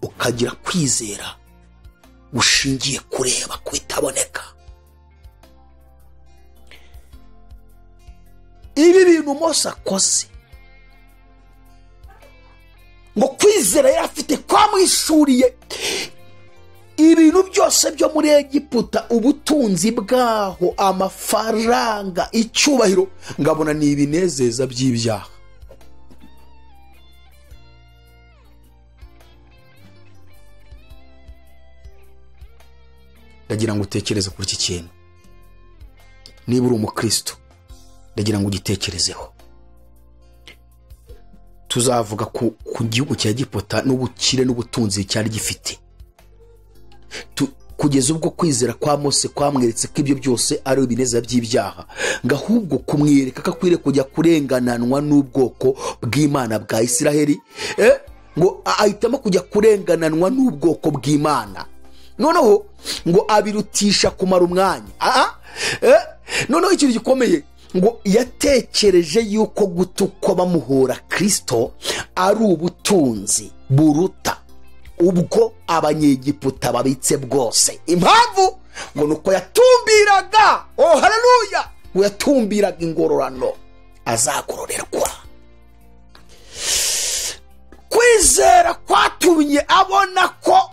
ukagira kwizera ushingiye kureba ku itaboneka. Ibi bintu Mose akoze ngo kwizera yari afite kwamwishuriye ibintu byose byo muri Egiputa, ubutunzi bwaho, amafaranga, icyubahiro, ngabona ni ibinezeza by'ibyaha. Ndagira ngo utekereze kuri iki kintu. Niba uri umukristo, ndagira ngo ugitekerezeho. Tuzavuga ku gihugu cya Egiputa n'ubukire n'ubutunzi cyari gifite, kugeza ubwo kwizera kwa Mose kwamweretse ko ibyo byose ari ibinezeza by'ibyaha, ngahubwo kumwereka ko akwiriye kujya kurengananwa n'ubwoko bw'Imana bwa Isiraheli, ngo ahitamo kujya kurengananwa n'ubwoko bw'Imana. Noneho ngo abirutisha kumara umwanya. Noneho ikintu gikomeye, ngo yatekereje yuko gutukwa bamuhora Kristo ari ubutunzi buruta ubwo abanyegiputa babitse bwose. Impamvu ngo nuko yatumbiraga, haleluya, ngo yatumbiraga ingororano azagororerwa. Kwizera kwatumye abona ko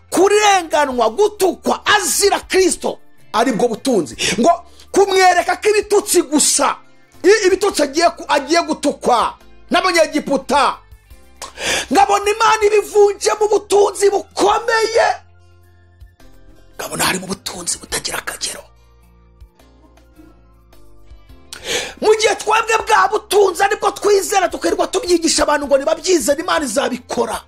kurenganwa, gutukwa azira Kristo aribwo butunzi. Ngo kumwereka ko ibitutsi gusa, ibitutsi agiye gutukwa n'abanyegiputa, ngabona Imana ibivunje mu butunzi bukomeye, ngabona harimo ubutunzi butagira akagero. Mu gihe twebwe bwa butunzi aribwo twizera, tukirirwa tubyigisha abantu ngo nibabyizera Imana izabikora,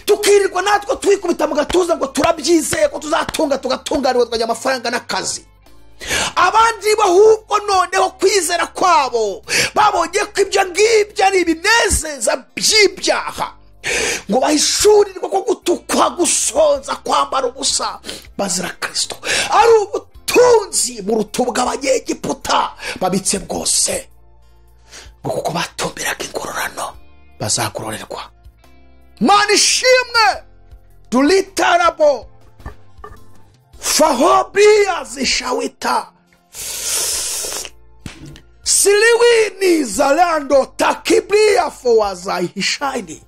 tukirirwa natwe twikubita mu gatuza ngo turabyizeye ko tuzatunga, tugatunganirwa, tukajya amafaranga n'akazi. Abandi bahubwo noneho kwizera kwabo babonye ko ibyo ngibyo ari ibinezeza by'ibyaha, ngo bahishurirwe ko gutukwa, gusonza, kwambara ubusa bazira Kristo ari ubutunzi buruta ubw'abanyegiputa babitse bwose, ngo kuko batumbiraga ingororano bazagororerwa. Mana ishimwe, tulitarabo fahobia zishawita siliwini zalando takibia fowazahishani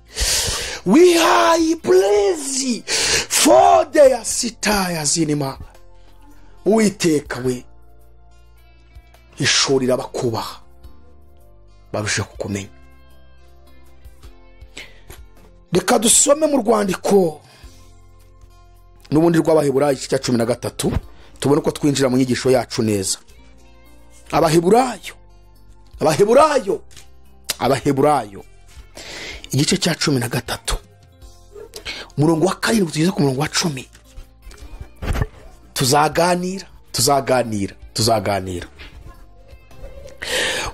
we are blessed for their sitaya zinima. Uwiteka we, hishurira abakubaha barusha kukumenya. Reka dusome mu rwandiko n'ubundi rw'Abaheburayo cya 13, tubone ko twinjira mu nyigisho yacu neza. Abaheburayo igice cya 13 umurongo wa 7 tugeze ku murongo wa 10. Tuzaganira.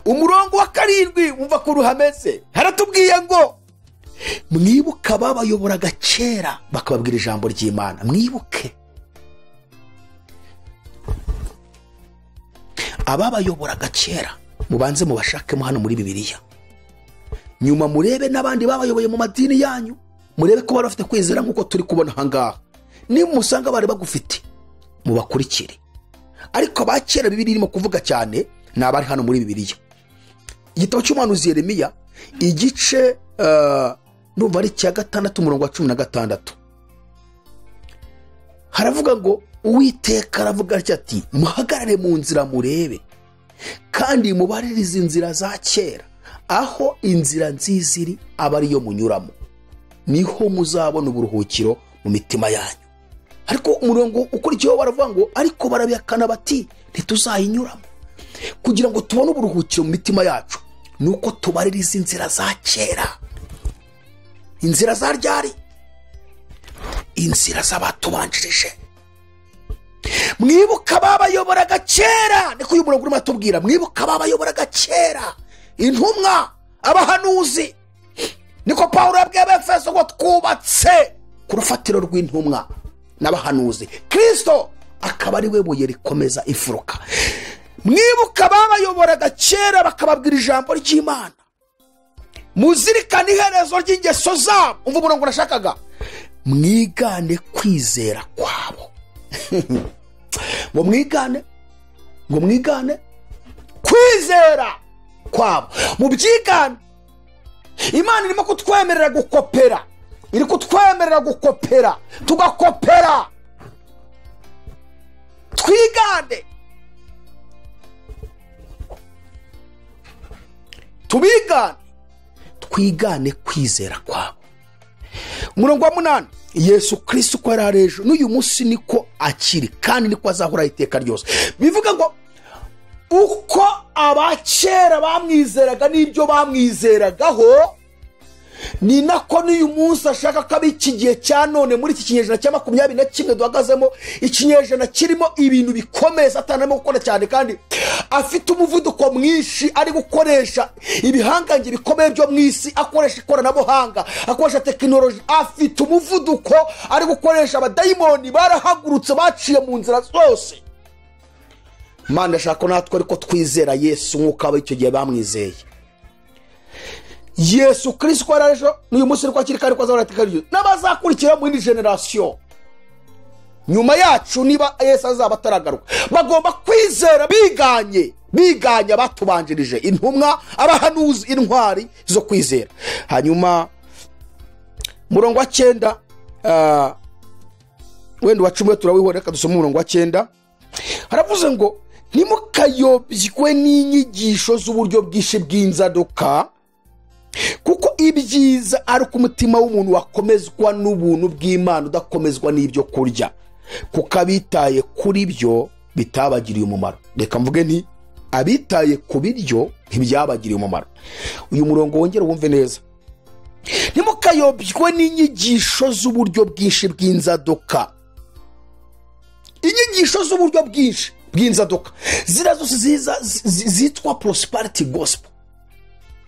Umurongo wa 7 umva ko ruhameze, haratubwiye ngo mwibuka ababayoboraga kera bakababwira ijambo ry'Imana. Mwibuke ababayoboraga kera, mubanze mubashakemo hano muri Bibiliya, nyuma murebe n'abandi babayoboye mu madini yanyu, murebe ko bari bafite kwizera nk'uko turi kubona ahangaha. Niba musanga bari bagufite, mubakurikire. Ariko abakera Bibiliya irimo kuvuga cyane ni abari hano muri Bibiliya. Igitabo cy'umuhanuzi Yeremiya igice numva ari cya 6 umurongo wa 16, haravuga ngo Uwiteka aravuga ati muhagarare mu nzira murebe, kandi mubaririze inzira za kera, aho inzira nziza iri aba ariyo munyuramo, niho muzabona uburuhukiro mu mitima yanyu. Ariko umurongo ukurikiyeho baravuga ngo ariko barabihakana bati ntituzayinyuramo. Kugira ngo tubone uburuhukiro mu mitima yacu, nuko tubaririza inzira za kera. Inzira za ryari? Inzira z'abatubanjirije. Mwibuka babayoboraga kera, niko uyu murongo urimo atubwira. Mwibuka babayoboraga kera, intumwa, abahanuzi. Niko Pawulo yabwiye Abefeso ngo twubatse ku rufatiro rw'intumwa n'abahanuzi, Kristo akaba ari we buye rikomeza imfuruka. Mwibuka babayoboraga kera bakababwira ijambo ry'Imana. Muzirikane iherezo ry'ingeso zabo. Umva umurongo nashakaga, mwigane kwizera kwabo. ngo mwigane kwizera kwabo, mubyigane. Imana irimo kutwemerera gukopera iri kutwemerera gukopera, tugakopera, twigane, tubigane, twigane kwizera kwabo. Umurongo wa 8, Yesu Kristo ko yari ejo n'uyu munsi niko akiri kandi niko azahora iteka ryose. Bivuga ngo uko abakera bamwizeraga n'ibyo bamwizeragaho, ni nako n'uyu munsi ashaka ko ab'iki gihe cya none muri iki kinyejana cya 21 duhagazemo, ikinyejana kirimo ibintu bikomeye Satani arimo gukora cyane kandi afite umuvuduko mwinshi, ari gukoresha ibihangange bikomeye byo mu isi, akoresha ikoranabuhanga, akoresha tekinoloji, afite umuvuduko, ari gukoresha abadayimoni barahagurutse baciye mu nzira zose. Mana ndashaka ko natwe ariko twizera Yesu nk'uko abo icyo gihe bamwizeye. Yesu Kristo ko araje n'uyu munsi niko akiri kandi ko azahora iteka ryose, n'abazakurikira mu indi generation nyuma yacu niba Yesu azaba ataragaruka bagomba kwizera biganye abatubanjirije, intumwa, abahanuzi, intwari zo kwizera. Hanyuma murongo wa 9 wenda wa 10 turawihora, reka dusome umurongo wa 9. Haravuze ngo ntimukayobywe n'inyigisho z'uburyo bwinshi bw'inzaduka, kuko ibyiza ari ku mutima w'umuntu wakomezwa n'ubuntu bw'Imana udakomezwa n'ibyo kurya, kuko abitaye kuri byo bitabagiriye umumaro. Reka mvuge nti abitaye ku biryo ntibyabagiriye umumaro. Uyu murongo wongera wumve neza. Ntimukayobywe n'inyigisho z'uburyo bwinshi bw'inzaduka. Inyigisho z'uburyo bwinshi bw'inzaduka zira zose zitwa prosperity gospel,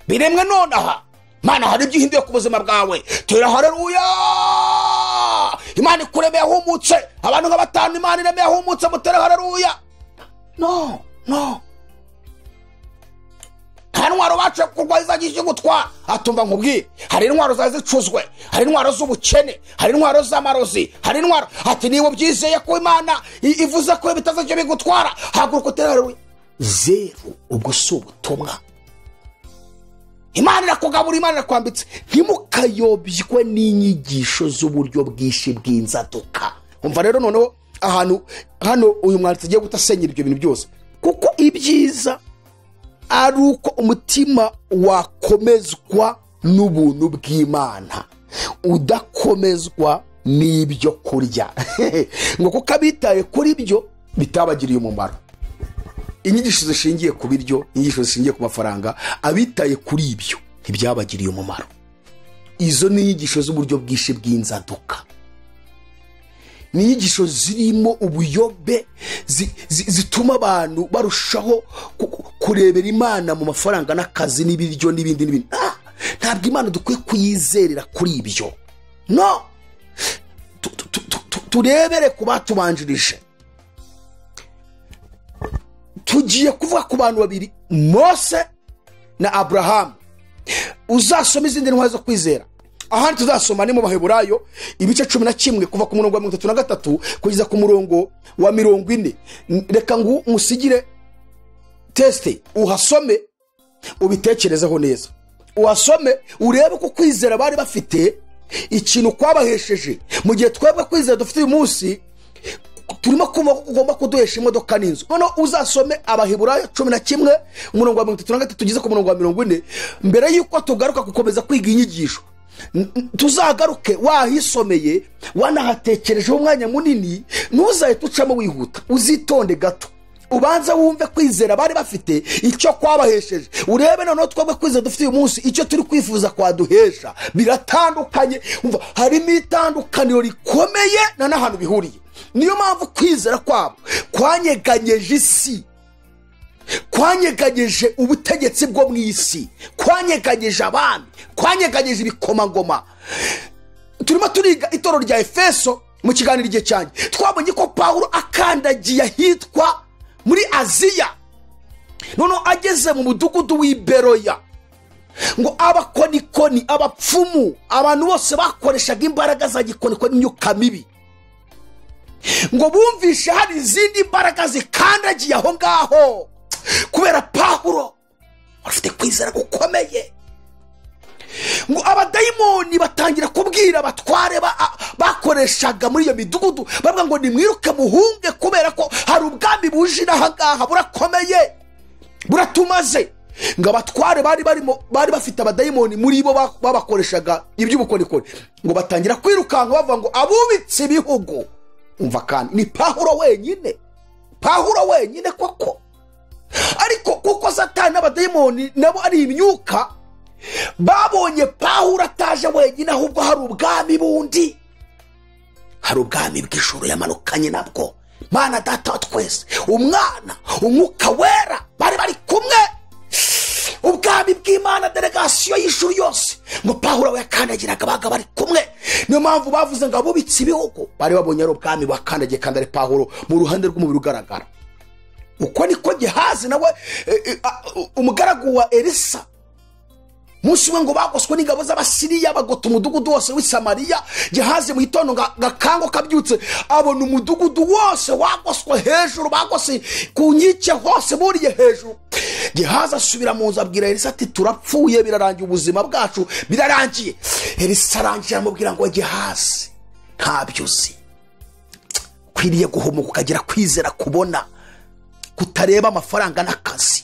biremwe nonaha. Mana hari ibyo uhinduye ku buzima bwawe, tera haleluya, Imana ikuremeye ahumutse, abantu nka 5 Imana iremeye ahumutse, mutera haleluya. No nta ntwaro bace kurwaza gishe gutwara. Atumva nkubwire, hari intwaro zazicuzwe, hari intwaro z'ubukene, hari intwaro z'amarozi, hari intwaro. Ati niba byizeye ko Imana ivuze ko bitazajya bigutwara, haguruka utera haleluya. Zero, ubwo si ubutumwa. Imana irakugabura, Imana irakwambitse. Ntimukayobywe n'inyigisho z'uburyo bwinshi bw'inzaduka. Umva rero noneho hano uyu mwanditsi agiye gutasenyera ibyo bintu byose, kuko ibyiza ari uko umutima wakomezwa n'ubuntu bw'Imana udakomezwa n'ibyo kurya. Ngo kuko abitaye kuri byo bitabagiriye umumaro. Inyigisho zishingiye ku biryo, inyigisho zishingiye ku mafaranga, abitaye kuri ibyo ntibyabagiriye umumaro. Izo ni inyigisho z'uburyo bwinshi bw'inzaduka, ni inyigisho zirimo ubuyobe, zituma abantu barushaho kurebera Imana mu mafaranga n'akazi n'ibiryo n'ibindi. Ntabwo Imana dukwiye kuyizerera kuri ibyo. No, turebere ku batubanjirije. Tugiye kuvuga ku bantu babiri, Mose na Abrahamu. Uzasoma izindi ntwari zo kwizera. Ahandi tuzasoma ni mu Baheburayo ibice 11 kuva ku murongo wa 33 kugeza ku murongo wa 40. Reka ngo musigire teste, uhasome ubitekerezeho neza, uhasome urebe ko kwizera bari bafite ikintu kwabahesheje mu gihe twebwe kwizera dufite uyu munsi turimo kumva ko ugomba kuduhesha imodoka n'inzu. Noneho uzasome Abaheburayo 11 umurongo wa 33 tugeze ku murongo wa 40. Mbere yuko tugaruka gukomeza kwiga inyigisho, tuzagaruke wahisomeye, wanahatekerejeho umwanya munini, ntuzahite ucamo wihuta, uzitonde gato, ubanza wumve kwizera bari bafite icyo kwabahesheje. Urebe noneho twebwe kwizera dufite uyu munsi icyo turi kwifuza kwaduhesha biratandukanye. Umva, harimo itandukaniro rikomeye na n'ahantu bihuriye. Niyo mpamvu kwizera kwabo kwanyeganyeje isi, kwanyeganyeje ubutegetsi bwo mu isi, kwanyeganyeje abami, kwanyeganyeje ibikomangoma. Turimo turiga itorero rya Efeso mu kiganiro igihe cyane, twabonye ko Pawulo akandagiye ahitwa muri Aziya, noneho ageze mu mudugudu w'Iberoya, ngo abakonikoni, abapfumu, abantu bose bakoreshaga imbaraga za gikonikoni n'imyuka mibi, ngo bumvishe hari izindi mbaraga zikandagiye aho ngaho kubera Pawulo afite kwizera gukomeye. Ngo abadayimoni batangira kubwira babwira abatware bakoreshaga muri iyo midugudu bavuga ngo nimwiruke muhunge kubera ko hari ubwami buje inahangaha burakomeye buratumaze. ngo abatware bari bafite abadayimoni muri bo babakoreshaga iby'ubukorikori ngo batangira kwirukanka bavuga ngo abubitse ibihugu. umva kandi ni Pawulo wenyine koko. ariko kuko Satani n'abadayimoni nabo ari imyuka babonye Pawulo ataje wenyine ahubwo hari ubwami bundi, hari ubwami bw'ijuru yamanukanye nabwo. Mana Data wa twese, Umwana, Umwuka Wera bari kumwe. ubwami bw'Imana, delegasiyo y'ijuru yose, ngo Pawulo yakandagiraga baga bari kumwe. niyo mpamvu bavuze ngo abubitse ibihugu bari babonye ari ubwami bakandagiye kandi ari Pawulo mu ruhande rw'umubiri ugaragara. uko niko Gehazi nawe umugaragu wa Elisa munsi we ngo bagoswe n'ingabo z'Abasiriya bagota umudugudu wose w'i Samariya. Gehazi mu gitondo gakango kabyutse abona umudugudu wose wagoswe hejuru, bagose ku nkike hose buriye hejuru. Gehazi asubira mu nzu abwira Elisa ati turapfuye, birarangiye, ubuzima bwacu birarangiye. Elisa arangiye amubwira ngo Gehazi, ntabyo uzi, kwiriye guhumuka ukagira kwizera kubona kutareba amafaranga n'akazi.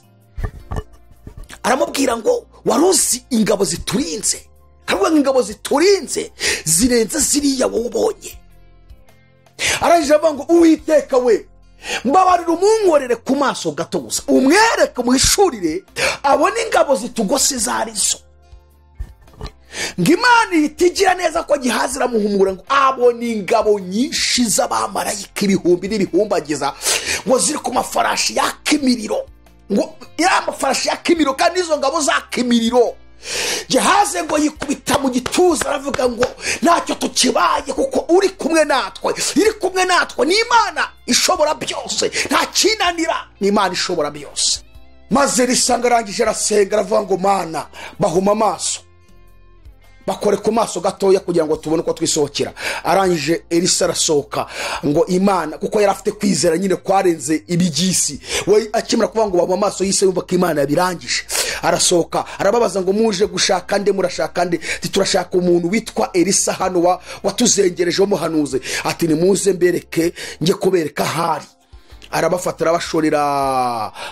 aramubwira ngo waruzi ingabo ziturinze, harwa ingabo ziturinze zirenze ziriya wowe ubonye. arangije avuga ngo Uwiteka we, mbabarira umunkorere ku maso gato gusa, umwereke muhishurire abone ingabo zitugose zarizo. ngo Imana itigira neza ko Gehazi iramuhumura ngo abone ingabo nyinshi z'abamarayika ibihumbi n'ibihumbagiza ngo ziri ku mafarashi yakimiriro, ngo iriya mafarashi yakimiriro kandi izo ngabo zakimiriro. Gehazi ngo yikubita mu gituza aravuga ngo ntacyo tukibaye kuko uri kumwe natwe, iri kumwe natwe. ni Imana ishobora byose, nta kinanira, ni Imana ishobora byose. maze risanga arangije arasenga aravuga ngo Mana bahuma amaso, bakore ku maso gatoya kugira ngo tubone uko twisohokera. arangije Elisa arasohoka ngo Imana, kuko yari afite kwizera nyine kwarenze ibigisi, we akimara kuvuga ngo bahuma amaso yise yumva ko Imana yabirangije. arasohoka arababaza ngo muje gushaka nde, murashaka nde? turashaka umuntu witwa Elisa hano watuzengereje w'umuhanuzi. ati nimuze mbereke njye kubereka ahari. arabafata arabashorera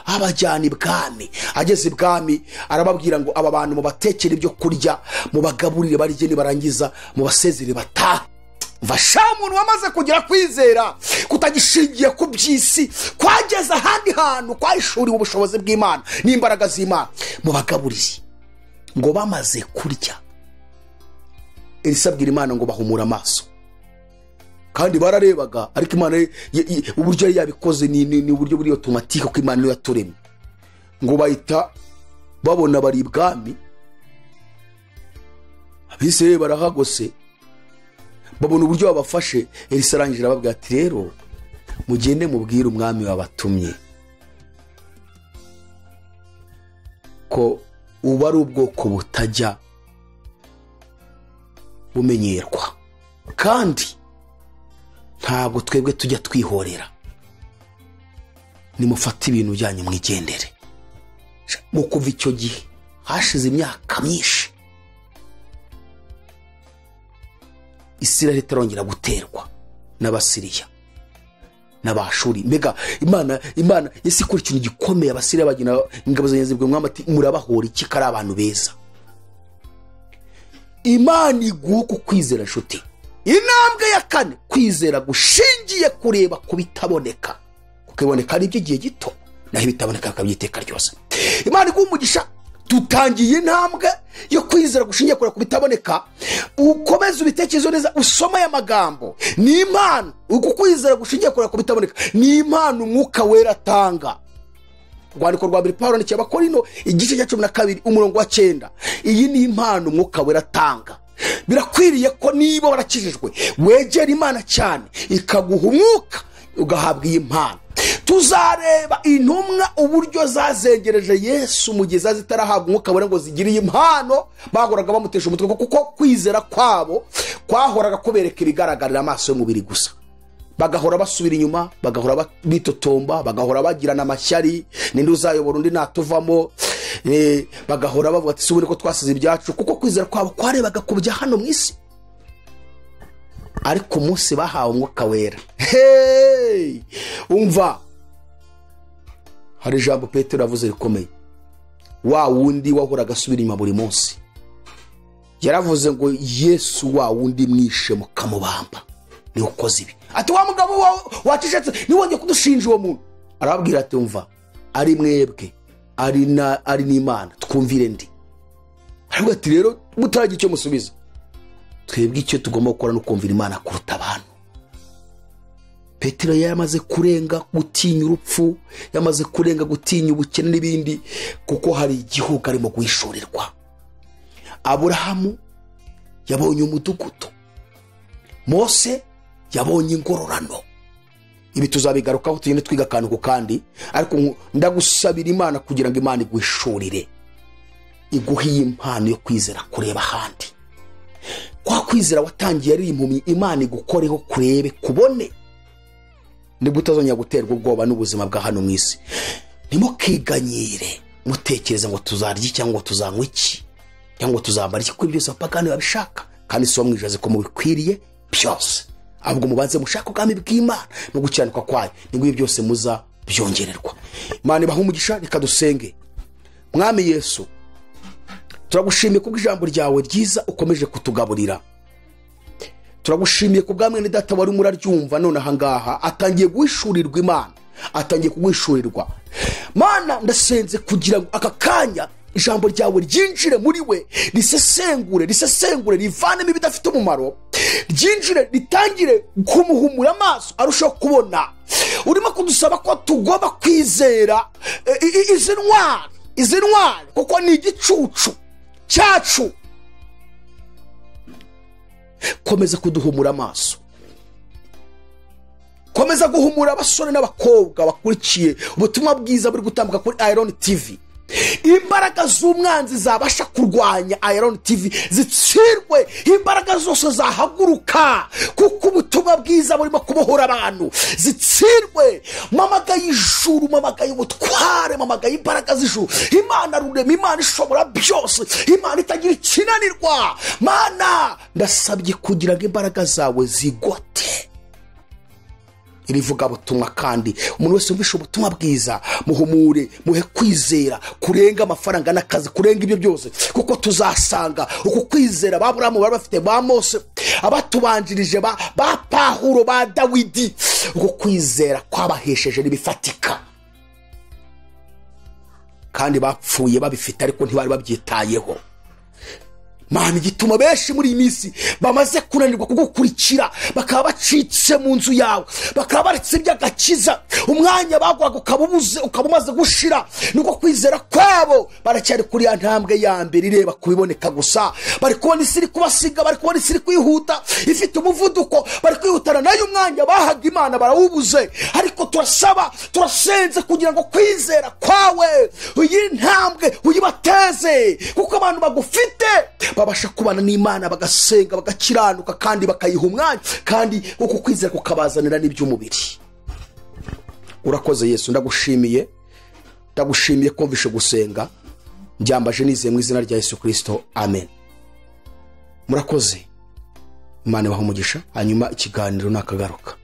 abajyana ibwami. ageze ibwami arababwira ngo aba bantu mubatekere ibyo kurya, mubagaburire barye, nibarangiza mubasezere batahe. vasha umuntu wamaze kugira kwizera kutagishingiye ku by'isi, kwageza ahandi hantu kwahishuriwe ubushobozi bw'Imana n'imbaraga z'Imana, mubagaburire. ngo bamaze kurya Elisa abwira Imana ngo bahumura amaso, kandi bararebaga, ariko Imana uburyo yari yabikoze ni uburyo buri automatique ko Imana niyo yaturemye. ngo bahita babona bari ibwami, abise barahagose, babona uburyo babafashe. Elisa arangije arababwira ati rero mugende mubwire umwami wabatumye ko uba ari ubwoko butajya bumenyerwa, kandi ntabwo twebwe tujya twihorera, nimufate ibintu byanyu mwigendere. mu kuva icyo gihe hashize imyaka myinshi, Isiraheli itarongera guterwa n'Abasiriya n'Abashuri. mbega Imana yesi kuri ikintu gikomeye. Abasiriya bagina ingabo zanyenze bwe mwama ati murabahora iki kari abantu beza. Imana iguha kwizera nshuti. intambwe ya 4, kwizera gushingiye kureba kubitaboneka, kukiboneka ari by'igihe gito naho bitaboneka akabyiteka ryose. Imana iguha umugisha. tutangiye intambwe yo kwizera gushingiye kureba kubitaboneka. ukomeza ubitekerezo neza, usoma aya magambo. ni Imana uko kwizera gushingiye kureba kubitaboneka, ni Imana Umwuka Wera atanga. Rwandiko rwa mbere Pawulo ni Abakorinto igice cya 12 umurongo wa 9. iyi ni Imana Umwuka Wera atanga. birakwiriye ko niba warakijijwe wegera Imana cyane ikaguha umwuka ugahabwa iyi mpano. tuzareba intumwa uburyo zazengereje Yesu mu gihe zitarahabwa Umwuka Wera ngo zigiriye impano, bahoraga bamutesha umutwe kuko kwizera kwabo kwahoraga kubereka ibigaragarira amaso y'umubiri gusa. bagahora basubira inyuma, bagahora bitotomba, bagahora bagirana amashyari, ninde uzayobora undi natuvamo. bagahora bavuga ati subire ko twasize ibyacu, kuko kwizera kwabo kwarebaga kubya hano mu isi. ariko umunsi bahawe umwuka wera, umva, hari ijambo Petero yavuze rikomeye. Wa wundi wahoraga asubira inyuma buri munsi, yaravuze ngo Yesu wa wundi mwishe mukamubamba niwe ukoze ibi. Ati wa mugabo wacishetse niwongeye kudushinja uwo muntu. Arababwira ati umva, ari mwebwe ari n'Imana, twumvire ndi. Aravuga ati rero mutaragira icyo musubiza, twebwe icyo tugomba gukora no kumvira Imana kuruta abantu. Petero yamaze kurenga gutinya urupfu, yamaze kurenga gutinya ubukene n'ibindi, kuko hari igihugu arimo guhishurirwa. Aburahamu yabonye umudugudu, Mose yabonye ingororano. Ibi tuzabigarukaho tugende twiga akantu ku kandi, ariko ndagusabira Imana kugira ngo Imana iguhishurire, iguhe impano yo kwizera kureba ahandi. Kwa kwizera watangiye ari impumyi, Imana igukoreho kurebe kubone, nibwo utazongera guterwa ubwoba n'ubuzima bwa hano mu isi. Ntimukiganyire mutekereza ngo tuzarya cyangwa tuzanywa iki cyangwa tuzambara iki, kuko byose abapagani babishaka, kandi so mwijaze ko mubikwiriye byose. Ahubwo mubanze mushaka ubwami bw'Imana no gukiranuka kwayo, nibwo ibi byose muza byongererwa. Imana ibahe umugisha. Reka dusenge. Mwami Yesu, turagushimiye kubwo ijambo ryawe ryiza ukomeje kutugaburira. Turagushimiye kubwa mwene data wari muraryumva none ahangaha atangiye guhishurirwa Imana, atangiye kuguhishurirwa. Mana, ndasenze kugira ngo aka kanya ijambo ryawe ryinjire muri we, risesengure rivanemo ibidafite umumaro, ryinjire ritangire kumuhumura amaso arushaho kubona. Urimo kudusaba ko tugomba kwizera izi ntwari kuko ni igicucu cyacu. Komeza kuduhumura amaso, komeza guhumura abasore n'abakobwa bakurikiye ubutumwa bwiza buri gutambuka kuri Iron TV. Imbaraga z'umwanzi zabasha kurwanya Iron TV zitsirwe, imbaraga zose zahaguruka kuko ubutumwa bwiza burimo kubohora abantu zitsirwe. Mamagaye ijuru, mamagaye ubutware, mamagaye imbaraga z'ijuru. Imana rurema, Imana ishobora byose, Imana itagira ikinanirwa. Mana, ndasabye kugira ngo imbaraga zawe zigote irivuga butumwa, kandi umuntu wese umvisha ubutumwa bwiza muhumure, muhe kwizera kurenga amafaranga n'akazi, kurenga ibyo byose, kuko tuzasanga uko kwizera Aburahamu bari bafite, ba Mose, abatubanjirije ba Pawulo, ba Dawidi, uko kwizera kwabahesheje n'ibifatika, kandi bapfuye babifite ariko ntibari babyitayeho. Mana, igituma benshi muri iyi minsi bamaze kunanirwa kugukurikira, bakaba bacitse mu nzu yawe, bakaba baretse iby'agakiza, umwanya bagwaga ukaba umaze gushira, nuko kwizera kwabo baracyari kuri ya ntambwe ya mbere ireba kubiboneka gusa. Bari kubona isi iri kubasiga, bari kubona isi iri kwihuta, ifite umuvuduko, bari kwihutana nayo umwanya bahaga Imana barawubuze. Ariko turasaba, turasenze kugira ngo kwizera kwawe uyiri ntambwe uyibateze, kuko abantu bagufite babasha kubana n'Imana, bagasenga, bagakiranuka, kandi bakayiha umwanya, kandi uko kwizera kukabazanira n'iby'umubiri. Urakoze Yesu, ndagushimiye kumvishe gusenga, njyambaje nizeye mu izina rya Yesu Kristo, amen. Murakoze. Imana ibahe umugisha, hanyuma ikiganiro nakagaruka.